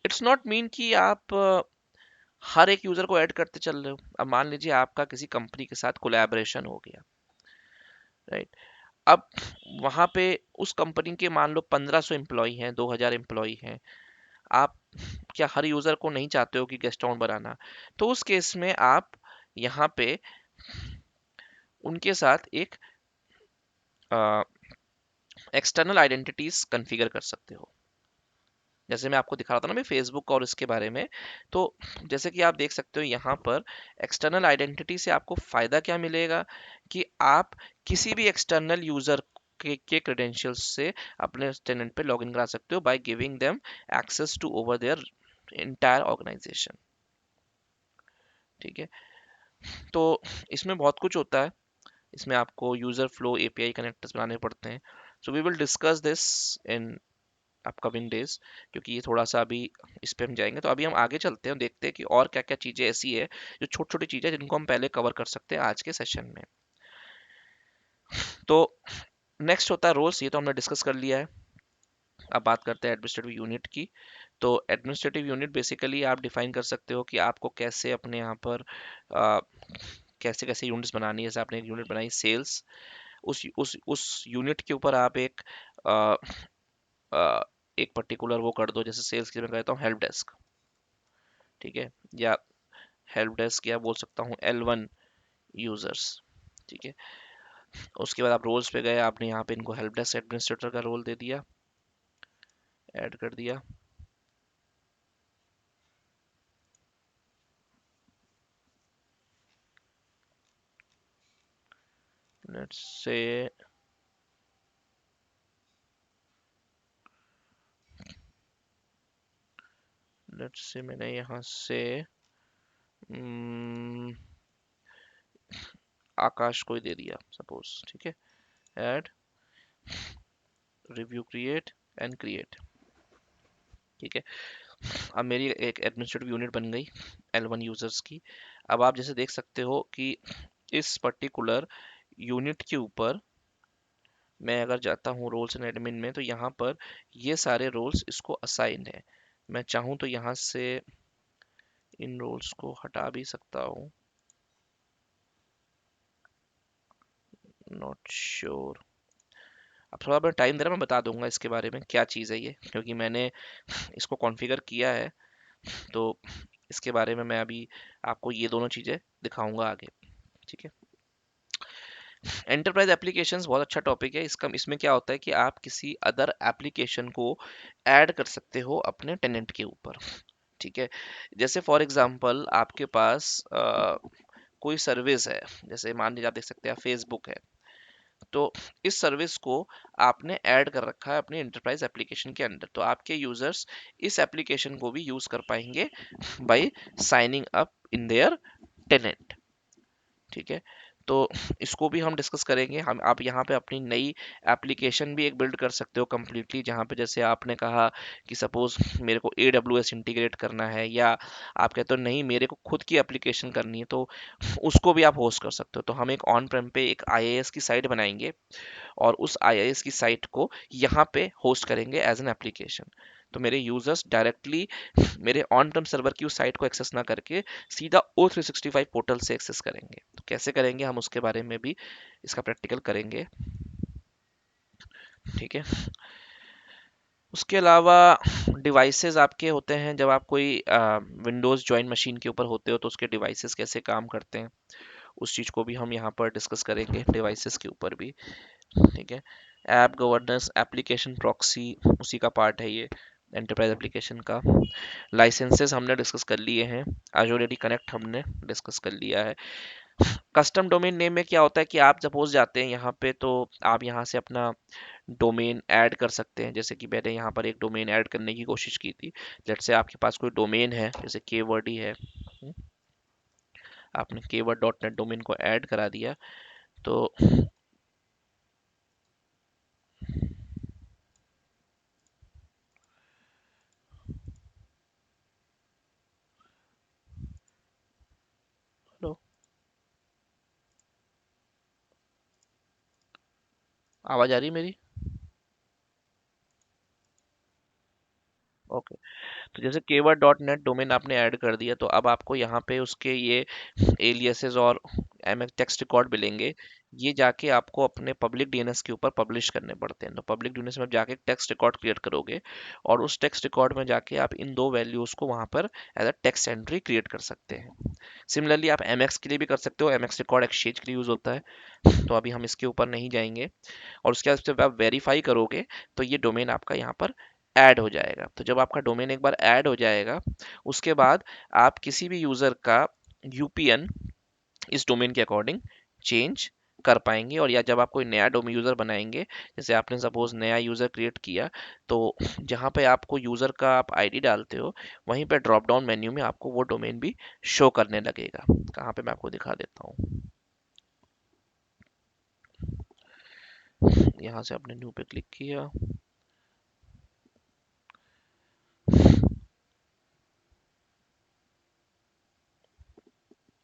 it's not mean कि आप हर एक यूजर को ऐड करते चल रहे हो. अब मान लीजिए आपका किसी कंपनी के साथ कोलैबोरेशन हो गया, राइट? अब वहां पे उस कंपनी के मान लो 1500 एम्प्लॉय हैं, 2000 एम्प्लॉय हैं. आप क्या हर यूजर को नहीं चाहते हो कि गेस्ट अकाउंट बनाना? तो उस केस में आप यहाँ पे उनके साथ एक एक्सटर्नल आइडेंटिटीज कॉन्फ़िगर कर सकते हो. जैसे मैं आपको दिखा रहा था ना मैं फेसबुक और इसके बारे में. तो जैसे कि आप देख सकते हो यहाँ पर एक्सटर्नल आइडेंटिटी से आपको फायदा क्या मिलेगा कि आप किसी भी एक्सटर्नल यूजर के क्रेडेंशियल्स से अपने टेनेंट पे लॉगिन करा सकते हो by giving them access to over their entire organization. ठीक है. तो इसमें बहुत कुछ होता है. इसमें आपको यूजर फ्लो एपीआई कनेक्टर्स बनाने पड़ते हैं. So we will discuss this in upcoming days, क्योंकि ये थोड़ा सा अभी इस पे हम जाएंगे. तो अभी हम आगे चलते हैं, देखते हैं कि और क्या क्या चीज़ें ऐसी है जो छोटी छोटी चीज़ें जिनको हम पहले कवर कर सकते हैं आज के सेशन में. तो नेक्स्ट होता है रोल्स. ये तो हमने डिस्कस कर लिया है. अब बात करते हैं एडमिनिस्ट्रेटिव यूनिट की. तो एडमिनिस्ट्रेटिव यूनिट बेसिकली आप डिफाइन कर सकते हो कि आपको कैसे अपने यहाँ पर कैसे कैसे यूनिट्स बनानी है. जैसे आपने एक यूनिट बनाई सेल्स, उस यूनिट के ऊपर आप आ, आ, एक पर्टिकुलर वो कर दो. जैसे सेल्स की मैं कहता हूँ हेल्प डेस्क, ठीक है, या हेल्प डेस्क या बोल सकता हूँ L1 यूजर्स. ठीक है. उसके बाद आप रोल्स पे गए, आपने यहाँ पे इनको हेल्प डेस्क एडमिनिस्ट्रेटर का रोल दे दिया, ऐड कर दिया. लेट्स से मैंने यहाँ से हम्म, आकाश को ही दे दिया सपोज. ठीक है. Add, review, create and create. ठीक है. अब मेरी एक एडमिनिस्ट्रेटिव यूनिट बन गई L1 यूजर्स की. अब आप जैसे देख सकते हो कि इस पर्टिकुलर यूनिट के ऊपर मैं अगर जाता हूँ रोल्स एंड एडमिन में, तो यहाँ पर ये सारे रोल्स इसको असाइन है. मैं चाहूँ तो यहाँ से इन रोल्स को हटा भी सकता हूँ. Not sure. अब थोड़ा बहुत टाइम दे रहा, मैं बता दूंगा इसके बारे में क्या चीज़ है ये, क्योंकि मैंने इसको कॉन्फ़िगर किया है। तो इसके बारे में मैं अभी आपको ये दोनों चीज़ें दिखाऊंगा आगे। ठीक है। एंटरप्राइज एप्लीकेशंस बहुत अच्छा टॉपिक है। इसका इसमें क्या होता है कि आप किसी अदर एप्लीकेशन को ऐड कर सकते हो अपने टेनेंट के ऊपर। ठीक है। जैसे फॉर एग्जांपल आपके पास कोई सर्विस है, जैसे मान लीजिए आप देख सकते हैं फेसबुक है, तो इस सर्विस को आपने ऐड कर रखा है अपनी एंटरप्राइज एप्लीकेशन के अंदर, तो आपके यूजर्स इस एप्लीकेशन को भी यूज कर पाएंगे by signing up in their tenant. ठीक है। तो इसको भी हम डिस्कस करेंगे। हम आप यहाँ पे अपनी नई एप्लीकेशन भी एक बिल्ड कर सकते हो कम्प्लीटली, जहाँ पे जैसे आपने कहा कि सपोज मेरे को AWS इंटीग्रेट करना है, या आप कहते हो नहीं मेरे को खुद की एप्लीकेशन करनी है, तो उसको भी आप होस्ट कर सकते हो। तो हम एक ऑन प्रेम पे एक IaaS की साइट बनाएंगे और उस IaaS की साइट को यहाँ पे होस्ट करेंगे एज एन एप्लीकेशन। तो मेरे यूजर्स डायरेक्टली मेरे ऑन प्रेम सर्वर की उस साइट को एक्सेस ना करके सीधा O365 पोर्टल से एक्सेस करेंगे। तो कैसे करेंगे हम उसके बारे में भी इसका प्रैक्टिकल करेंगे। ठीक है। उसके अलावा डिवाइसेस आपके होते हैं, जब आप कोई विंडोज़ जॉइन मशीन के ऊपर होते हो तो उसके डिवाइसेस कैसे काम करते हैं, उस चीज़ को भी हम यहाँ पर डिस्कस करेंगे डिवाइसेस के ऊपर भी। ठीक है। ऐप गवर्नेंस, एप्लीकेशन प्रॉक्सी उसी का पार्ट है ये, एंटरप्राइज एप्लीकेशन का। लाइसेंसेस हमने डिस्कस कर लिए हैं। Azure AD कनेक्ट हमने डिस्कस कर लिया है। कस्टम डोमेन नेम में क्या होता है कि आप सपोज जाते हैं यहाँ पे, तो आप यहाँ से अपना डोमेन ऐड कर सकते हैं। जैसे कि मैंने यहाँ पर एक डोमेन ऐड करने की कोशिश की थी। लेट्स से आपके पास कोई डोमेन है, जैसे केवर्ड ही है, आपने keyword.net डोमेन को ऐड करा दिया। तो लो, आवाज आ रही है मेरी? ओके। तो जैसे keyword.net डोमेन आपने ऐड कर दिया, तो अब आपको यहाँ पे उसके ये एलियासेस और एमएक्स टेक्स्ट रिकॉर्ड मिलेंगे। ये जाके आपको अपने पब्लिक डीएनएस के ऊपर पब्लिश करने पड़ते हैं। तो पब्लिक डीएनएस में आप जाके टेक्स्ट रिकॉर्ड क्रिएट करोगे, और उस टेक्स्ट रिकॉर्ड में जाके आप इन दो वैल्यूज को वहां पर as a text entry create कर सकते हैं। सिमिलरली आप एमएक्स के लिए भी कर सकते हो, एमएक्स रिकॉर्ड एक्सचेंज के लिए यूज होता है, तो अभी हम इसके ऊपर नहीं जाएंगे। और उसके बाद जब आप वेरीफाई करोगे तो ये डोमेन आपका यहाँ पर ऐड हो जाएगा। तो जब आपका डोमेन एक बार ऐड हो जाएगा, उसके बाद आप किसी भी यूजर का यूपीएन इस डोमेन के अकॉर्डिंग चेंज कर पाएंगे। और या जब आप कोई नया डोमेन यूजर बनाएंगे, जैसे आपने सपोज नया यूजर क्रिएट किया, तो जहां पे आपको यूजर का आप आईडी डालते हो, वहीं पे ड्रॉप डाउन मेन्यू में आपको वो डोमेन भी शो करने लगेगा। कहाँ पे मैं आपको दिखा देता हूँ। यहाँ से आपने न्यू पे क्लिक किया,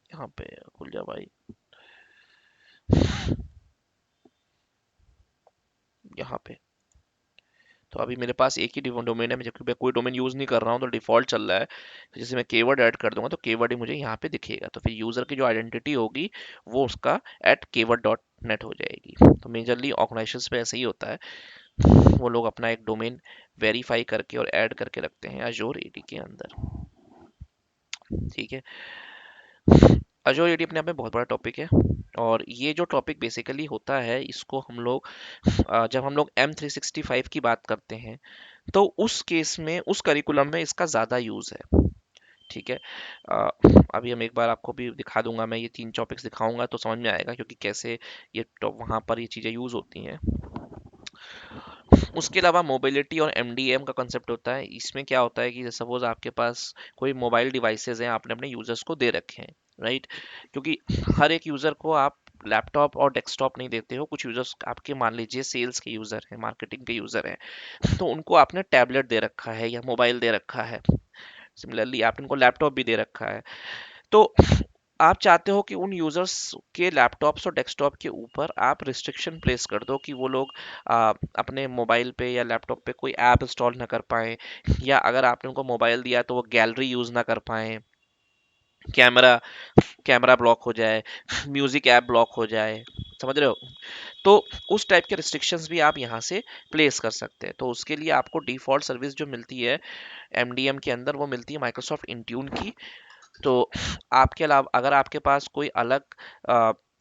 यहाँ पे खुल जा भाई, यहाँ पे। तो अभी मेरे पास एक ही डोमेन है, जबकि मैं कोई डोमेन यूज नहीं कर रहा हूँ, तो डिफॉल्ट चल रहा है। तो जैसे मैं केवर्ड ऐड कर दूंगा तो केवर्ड ही मुझे यहाँ पे दिखेगा, तो फिर यूजर की जो आइडेंटिटी होगी वो उसका एट keyword.net हो जाएगी। तो मेजरली ऑर्गेनाइजेशंस पे ऐसे ही होता है, वो लोग अपना एक डोमेन वेरीफाई करके और ऐड करके रखते हैं Azure AD के अंदर। ठीक है। Azure AD अपने आप में बहुत बड़ा टॉपिक है, और ये जो टॉपिक बेसिकली होता है, इसको हम लोग जब हम लोग M365 की बात करते हैं, तो उस केस में उस करिकुलम में इसका ज़्यादा यूज़ है। ठीक है। अ, अभी हम एक बार आपको भी दिखा दूंगा, मैं ये 3 टॉपिक्स दिखाऊंगा तो समझ में आएगा क्योंकि कैसे ये वहाँ पर ये चीज़ें यूज़ होती हैं। उसके अलावा मोबिलिटी और MDM का कंसेप्ट होता है। इसमें क्या होता है कि सपोज आपके पास कोई मोबाइल डिवाइसेस हैं, आपने अपने यूजर्स को दे रखे हैं, राइट? क्योंकि हर एक यूजर को आप लैपटॉप और डेस्कटॉप नहीं देते हो। कुछ यूजर्स आपके मान लीजिए सेल्स के यूजर हैं, मार्केटिंग के यूजर हैं, तो उनको आपने टैबलेट दे रखा है या मोबाइल दे रखा है। सिमिलरली आपने उनको लैपटॉप भी दे रखा है। तो आप चाहते हो कि उन यूजर्स के लैपटॉप्स और डेस्कटॉप के ऊपर आप रिस्ट्रिक्शन प्लेस कर दो कि वो लोग अपने मोबाइल पे या लैपटॉप पे कोई ऐप इंस्टॉल ना कर पाए, या अगर आपने उनको मोबाइल दिया तो वो गैलरी यूज ना कर पाए, कैमरा कैमरा ब्लॉक हो जाए, म्यूजिक ऐप ब्लॉक हो जाए, समझ रहे हो? तो उस टाइप के रिस्ट्रिक्शंस भी आप यहाँ से प्लेस कर सकते हैं। तो उसके लिए आपको डिफॉल्ट सर्विस जो मिलती है एमडीएम के अंदर, वो मिलती है माइक्रोसॉफ्ट इंट्यून की। तो आपके अलावा अगर आपके पास कोई अलग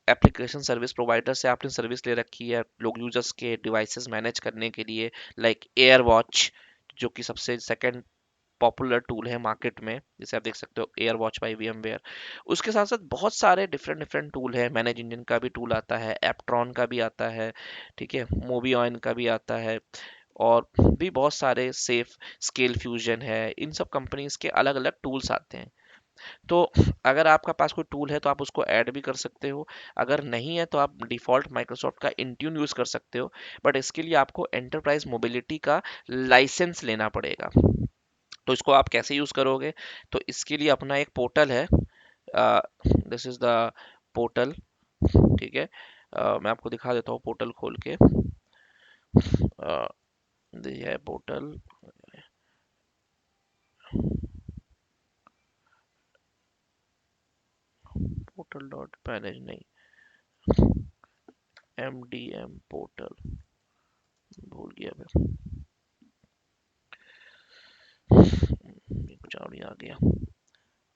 एप्लीकेशन सर्विस प्रोवाइडर से आपने सर्विस ले रखी है लोग यूजर्स के डिवाइसेस मैनेज करने के लिए, लाइक एयर वॉच, जो कि सबसे सेकंड पॉपुलर टूल है मार्केट में, जैसे आप देख सकते हो एयर वॉच बाई VMware। उसके साथ साथ बहुत सारे डिफरेंट डिफरेंट टूल है, मैनेज इंजन का भी टूल आता है, एप्ट्रॉन का भी आता है, ठीक है, मोबियन का भी आता है, और भी बहुत सारे सेफ, स्केल फ्यूजन है, इन सब कंपनीज के अलग अलग टूल्स आते हैं। तो अगर आपका पास कोई टूल है तो आप उसको ऐड भी कर सकते हो, अगर नहीं है तो आप डिफॉल्ट माइक्रोसॉफ्ट का इंट्यून यूज कर सकते हो। बट इसके लिए आपको एंटरप्राइज मोबिलिटी का लाइसेंस लेना पड़ेगा। तो इसको आप कैसे यूज करोगे? तो इसके लिए अपना एक पोर्टल है, दिस इज द पोर्टल, ठीक है। मैं आपको दिखा देता हूँ पोर्टल खोल के। ये है पोर्टल, पोर्टल डॉट मैनेज नहीं, MDM पोर्टल, भूल गया मैं, ये कुछ और ही आ गया,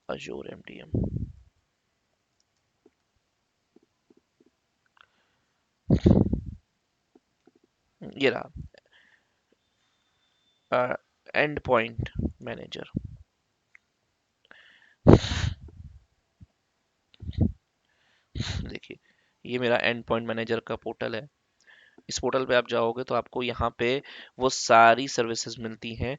अजूर MDM, ये रहा एंड पॉइंट मैनेजर। देखिए, ये मेरा एंड पॉइंट मैनेजर का पोर्टल है। इस पोर्टल पे आप जाओगे तो आपको यहाँ पे वो सारी सर्विसेज मिलती हैं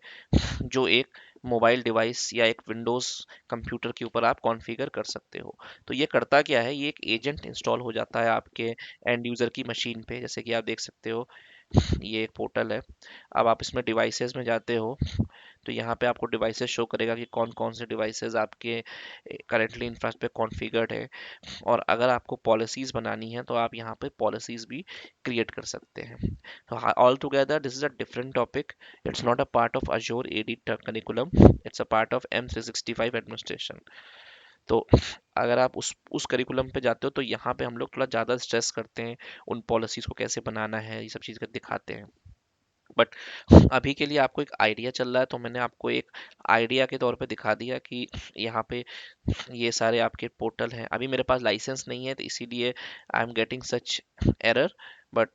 जो एक मोबाइल डिवाइस या एक विंडोज़ कंप्यूटर के ऊपर आप कॉन्फ़िगर कर सकते हो। तो ये करता क्या है, ये एक एजेंट इंस्टॉल हो जाता है आपके एंड यूज़र की मशीन पे, जैसे कि आप देख सकते हो ये एक पोर्टल है। अब आप इसमें डिवाइसेस में जाते हो तो यहाँ पे आपको डिवाइसेस शो करेगा कि कौन कौन से डिवाइसेस आपके करेंटली इंफ्रास्ट्रक्चर पे कॉन्फ़िगर्ड है। और अगर आपको पॉलिसीज़ बनानी है तो आप यहाँ पे पॉलिसीज़ भी क्रिएट कर सकते हैं। तो all together this is a different topic, it's not a part of Azure AD curriculum, it's a part of M365 administration. तो अगर आप उस करिकुलम पे जाते हो तो यहाँ पे हम लोग थोड़ा ज़्यादा स्ट्रेस करते हैं, उन पॉलिसीज़ को कैसे बनाना है, ये सब चीज़ दिखाते हैं। बट अभी के लिए आपको एक आइडिया चल रहा है, तो मैंने आपको एक आइडिया के तौर पे दिखा दिया कि यहाँ पे ये सारे आपके पोर्टल हैं। अभी मेरे पास लाइसेंस नहीं है तो इसीलिए I am getting such error, but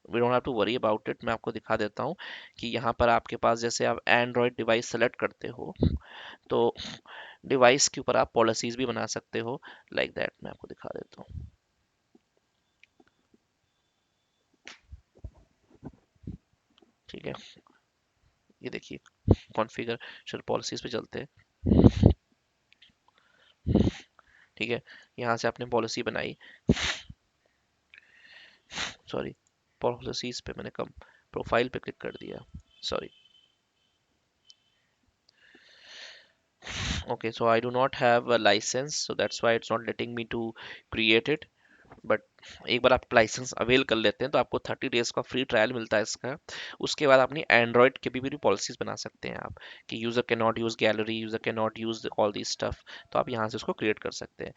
we don't have to worry about it. मैं आपको दिखा देता हूँ कि यहाँ पर आपके पास जैसे आप एंड्रॉयड डिवाइस सेलेक्ट करते हो तो डिवाइस के ऊपर आप पॉलिसीज भी बना सकते हो, लाइक दैट। मैं आपको दिखा देता हूँ, ठीक है। ये देखिए कॉन्फ़िगरेशन पॉलिसीज पे चलते हैं, ठीक है। यहाँ से आपने पॉलिसी बनाई, सॉरी, पॉलिसीज पे मैंने कम प्रोफाइल पे क्लिक कर दिया, sorry. Okay, so I do not have a license, so that's why it's not letting me to create it. But एक बार आप लाइसेंस अवेल कर लेते हैं तो आपको 30 डेज का फ्री ट्रायल मिलता है इसका। उसके बाद अपनी एंड्रॉयड के भी पॉलिसीज बना सकते हैं आप, कि user can not use gallery, user can not use all this stuff. तो आप यहाँ से उसको क्रिएट कर सकते हैं।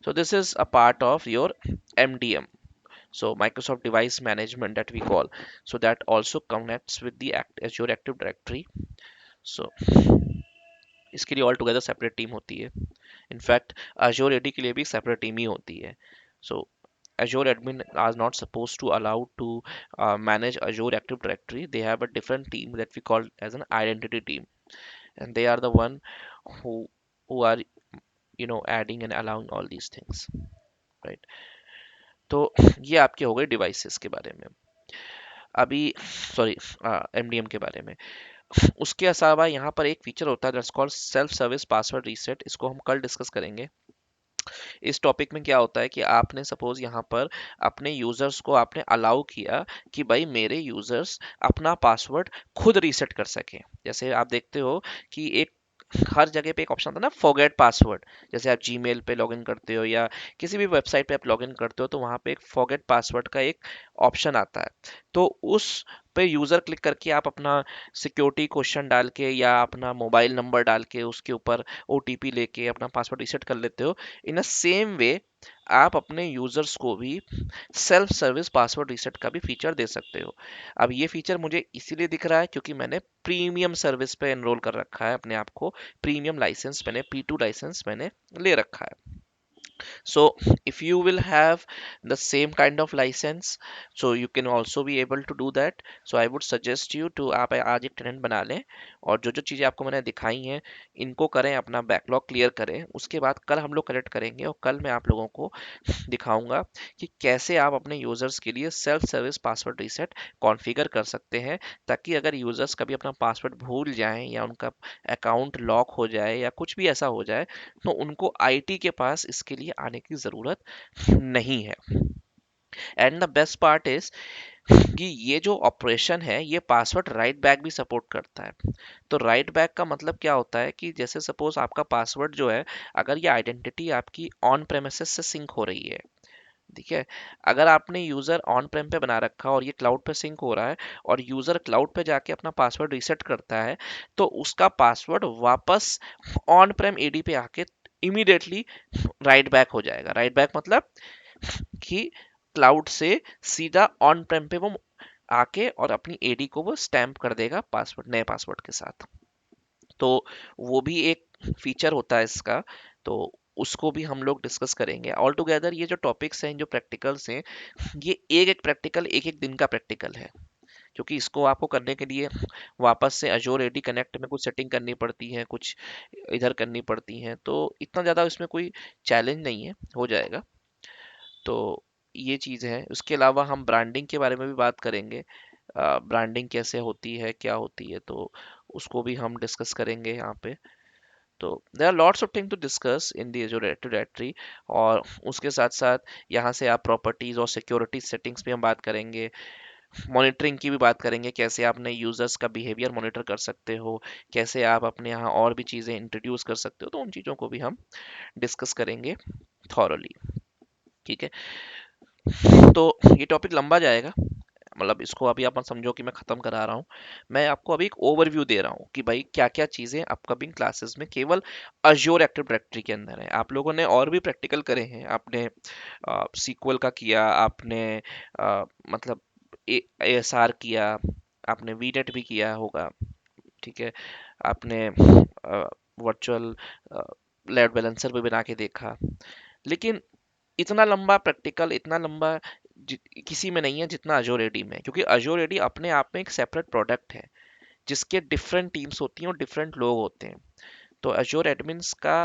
So this is a part of your MDM, so Microsoft Device Management that we call, so that also connects with the Azure Active Directory। So इसके लिए ऑल टुगेदर सेपरेट टीम होती है, इनफैक्ट Azure AD के लिए भी separate team ही होती है। सो Azure admin are not supposed to allow to manage Azure Active Directory. They have a different team that we call as an identity team, and they are the one who who are adding and allowing all these things, right? तो ये आपके हो गए devices के बारे में। अभी sorry, MDM के बारे में। उसके अलावा यहाँ पर एक फीचर होता है that's called self service password reset, इसको हम कल डिस्कस करेंगे। इस टॉपिक में क्या होता है कि आपने सपोज यहाँ पर अपने यूजर्स को आपने अलाउ किया कि भाई मेरे यूजर्स अपना पासवर्ड खुद रीसेट कर सकें। जैसे आप देखते हो कि एक हर जगह पे एक ऑप्शन आता है ना, फॉरगेट पासवर्ड। जैसे आप जीमेल पे लॉगिन करते हो या किसी भी वेबसाइट पे आप लॉगिन करते हो तो वहां पे एक फॉरगेट पासवर्ड का एक ऑप्शन आता है। तो उस पे यूज़र क्लिक करके आप अपना सिक्योरिटी क्वेश्चन डाल के या अपना मोबाइल नंबर डाल के उसके ऊपर ओटीपी लेके अपना पासवर्ड रीसेट कर लेते हो, इन अ सेम वे आप अपने यूजर्स को भी सेल्फ सर्विस पासवर्ड रीसेट का भी फीचर दे सकते हो। अब ये फीचर मुझे इसीलिए दिख रहा है क्योंकि मैंने प्रीमियम सर्विस पे एनरोल कर रखा है अपने आप को, प्रीमियम लाइसेंस मैंने P2 लाइसेंस मैंने ले रखा है। So if you will have the same kind of license, so you can also be able to do that. So I would suggest you to आप आज एक टेनेंट बना लें और जो जो चीज़ें आपको मैंने दिखाई हैं इनको करें, अपना बैकलॉग क्लियर करें। उसके बाद कल हम लोग कलेक्ट करेंगे और कल मैं आप लोगों को दिखाऊंगा कि कैसे आप अपने यूजर्स के लिए self service password reset configure कर सकते हैं, ताकि अगर यूजर्स कभी अपना पासवर्ड भूल जाएं या उनका अकाउंट लॉक हो जाए या कुछ भी ऐसा हो जाए तो उनको आईटी के पास इसके लिए आने की ज़रूरत नहीं है। And the best part is कि ये जो ऑपरेशन है ये पासवर्ड राइट बैक भी सपोर्ट करता है। तो राइट बैक का मतलब क्या होता है कि जैसे सपोज आपका पासवर्ड जो है, अगर ये आइडेंटिटी आपकी ऑन प्रेमिसेस से सिंक हो रही है, ठीक है, अगर आपने यूजर ऑन प्रेम पे बना रखा और ये क्लाउड पे सिंक हो रहा है और यूजर क्लाउड पे जाके अपना पासवर्ड रीसेट करता है, तो उसका पासवर्ड वापस ऑन प्रेम एडी पे आके इमीडिएटली राइट बैक हो जाएगा। राइट बैक मतलब कि क्लाउड से सीधा ऑन प्रेम पे वो आके और अपनी एडी को वो स्टैम्प कर देगा पासवर्ड, नए पासवर्ड के साथ। तो वो भी एक फीचर होता है इसका, तो उसको भी हम लोग डिस्कस करेंगे। ऑल टुगेदर ये जो टॉपिक्स हैं, जो प्रैक्टिकल्स हैं, ये एक एक प्रैक्टिकल एक एक दिन का प्रैक्टिकल है, क्योंकि इसको आपको करने के लिए वापस से अजोर एडी कनेक्ट में कुछ सेटिंग करनी पड़ती है, कुछ इधर करनी पड़ती हैं, तो इतना ज़्यादा इसमें कोई चैलेंज नहीं है, हो जाएगा। तो ये चीज़ है। उसके अलावा हम ब्रांडिंग के बारे में भी बात करेंगे, ब्रांडिंग कैसे होती है, क्या होती है, तो उसको भी हम डिस्कस करेंगे यहाँ पे। तो there are lots of thing to discuss in the जो डायरेक्टरी। और उसके साथ साथ यहाँ से आप प्रॉपर्टीज और सिक्योरिटी सेटिंग्स भी हम बात करेंगे, मॉनिटरिंग की भी बात करेंगे, कैसे आप अपने यूजर्स का बिहेवियर मॉनिटर कर सकते हो, कैसे आप अपने यहाँ और भी चीज़ें इंट्रोड्यूस कर सकते हो, तो उन चीज़ों को भी हम डिस्कस करेंगे थॉरली। ठीक है, तो ये टॉपिक लंबा जाएगा, मतलब इसको अभी आप मत समझो कि मैं ख़त्म करा रहा हूँ। मैं आपको अभी एक ओवरव्यू दे रहा हूँ कि भाई क्या क्या चीज़ें अपकमिंग क्लासेस में केवल अज्योर एक्टिव डायरेक्टरी के अंदर है। आप लोगों ने और भी प्रैक्टिकल करे हैं, आपने सीक्वल का किया, आपने मतलब एएसआर किया, आपने वीनेट भी किया होगा, ठीक है, आपने वर्चुअल लोड बैलेंसर भी बना के देखा, लेकिन इतना लंबा प्रैक्टिकल, इतना लंबा किसी में नहीं है जितना अजोर एडी में है, क्योंकि अजोर एडी अपने आप में एक सेपरेट प्रोडक्ट है जिसके डिफरेंट टीम्स होती हैं और डिफरेंट लोग होते हैं। तो अजोर एडमिन्स का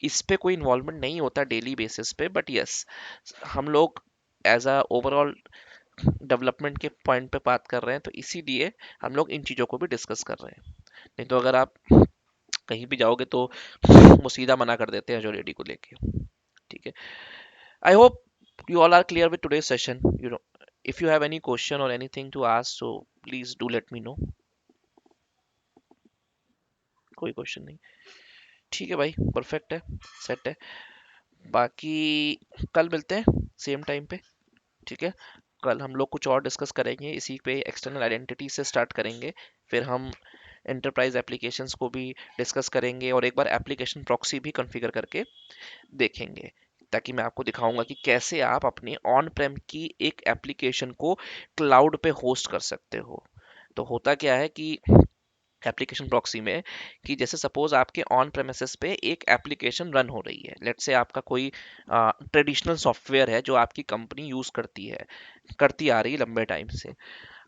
इस पे कोई इन्वॉल्वमेंट नहीं होता डेली बेसिस पे, बट यस, हम लोग एज अ ओवरऑल डेवलपमेंट के पॉइंट पे बात कर रहे हैं, तो इसीलिए हम लोग इन चीज़ों को भी डिस्कस कर रहे हैं। नहीं तो अगर आप कहीं भी जाओगे तो वो सीधा मना कर देते हैं अजोर एडी को लेके। ठीक है, I hope you all are clear with today's session. If you have any question or anything to ask, so please do let me know. कोई क्वेश्चन नहीं? ठीक है भाई, परफेक्ट है, सेट है। बाकी कल मिलते हैं सेम टाइम पे, ठीक है। कल हम लोग कुछ और डिस्कस करेंगे इसी पे, एक्सटर्नल आइडेंटिटी से स्टार्ट करेंगे, फिर हम एंटरप्राइज एप्लीकेशंस को भी डिस्कस करेंगे और एक बार एप्लीकेशन प्रॉक्सी भी कॉन्फ़िगर करके देखेंगे, ताकि मैं आपको दिखाऊंगा कि कैसे आप अपने ऑन प्रेम की एक एप्लीकेशन को क्लाउड पे होस्ट कर सकते हो। तो होता क्या है कि एप्लीकेशन प्रॉक्सी में, कि जैसे सपोज आपके ऑन प्रेमिसेस पे एक एप्लीकेशन रन हो रही है, लेट्स से आपका कोई ट्रेडिशनल सॉफ्टवेयर है जो आपकी कंपनी यूज करती आ रही है लंबे टाइम से।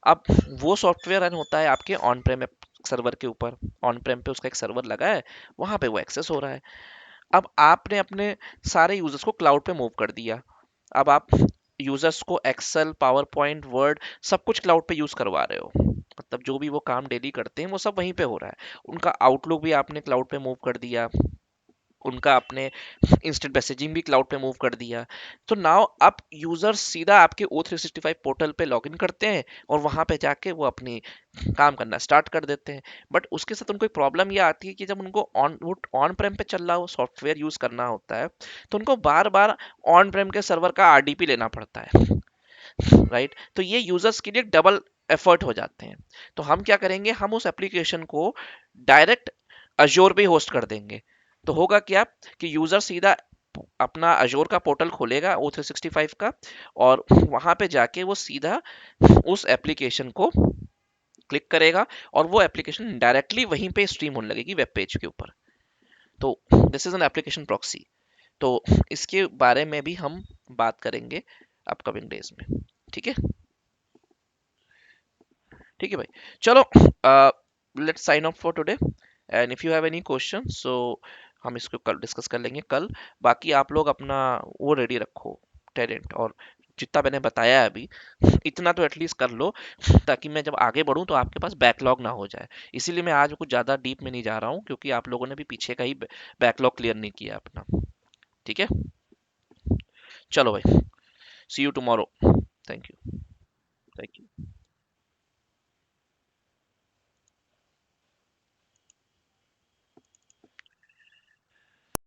अब वो सॉफ्टवेयर रन होता है आपके ऑन प्रेम सर्वर के ऊपर, ऑन प्रेम पे उसका एक सर्वर लगा है, वहां पे वो एक्सेस हो रहा है। अब आपने अपने सारे यूजर्स को क्लाउड पे मूव कर दिया। अब आप यूजर्स को एक्सेल, पावर पॉइंट, वर्ड सब कुछ क्लाउड पे यूज करवा रहे हो, मतलब जो भी वो काम डेली करते हैं वो सब वहीं पे हो रहा है। उनका आउटलुक भी आपने क्लाउड पे मूव कर दिया, उनका आपने इंस्टेंट मैसेजिंग भी क्लाउड पे मूव कर दिया। तो नाउ अब यूजर सीधा आपके O365 पोर्टल पे लॉगिन करते हैं और वहां पे जाके वो अपनी काम करना स्टार्ट कर देते हैं। बट उसके साथ उनको एक प्रॉब्लम ये आती है कि जब उनको ऑन प्रेम पे चल रहा हो सॉफ्टवेयर यूज करना होता है, तो उनको बार बार ऑन प्रेम के सर्वर का आरडीपी लेना पड़ता है, राइट। तो ये यूजर्स के लिए डबल एफर्ट हो जाते हैं। तो हम क्या करेंगे, हम उस एप्लीकेशन को डायरेक्ट अजोर पे होस्ट कर देंगे। तो होगा क्या कि यूजर सीधा अपना अजोर का पोर्टल खोलेगा O365 का, और वहां पे जाके वो सीधा उस एप्लीकेशन को क्लिक करेगा और वो एप्लीकेशन डायरेक्टली वहीं पे स्ट्रीम होने लगेगी वेब पेज के ऊपर। तो this is an application proxy. तो इसके बारे में भी हम बात करेंगे अपकमिंग डेज में। ठीक है, ठीक है भाई, चलो, let's sign off for today, and if you have any question so हम इसको कल डिस्कस कर लेंगे कल। बाकी आप लोग अपना वो रेडी रखो, टैलेंट, और जितना मैंने बताया है अभी इतना तो एटलीस्ट कर लो, ताकि मैं जब आगे बढ़ूं तो आपके पास बैकलॉग ना हो जाए। इसीलिए मैं आज कुछ ज़्यादा डीप में नहीं जा रहा हूँ, क्योंकि आप लोगों ने भी पीछे का ही बैकलॉग क्लियर नहीं किया अपना। ठीक है, चलो भाई, see you tomorrow. Thank you. Thank you.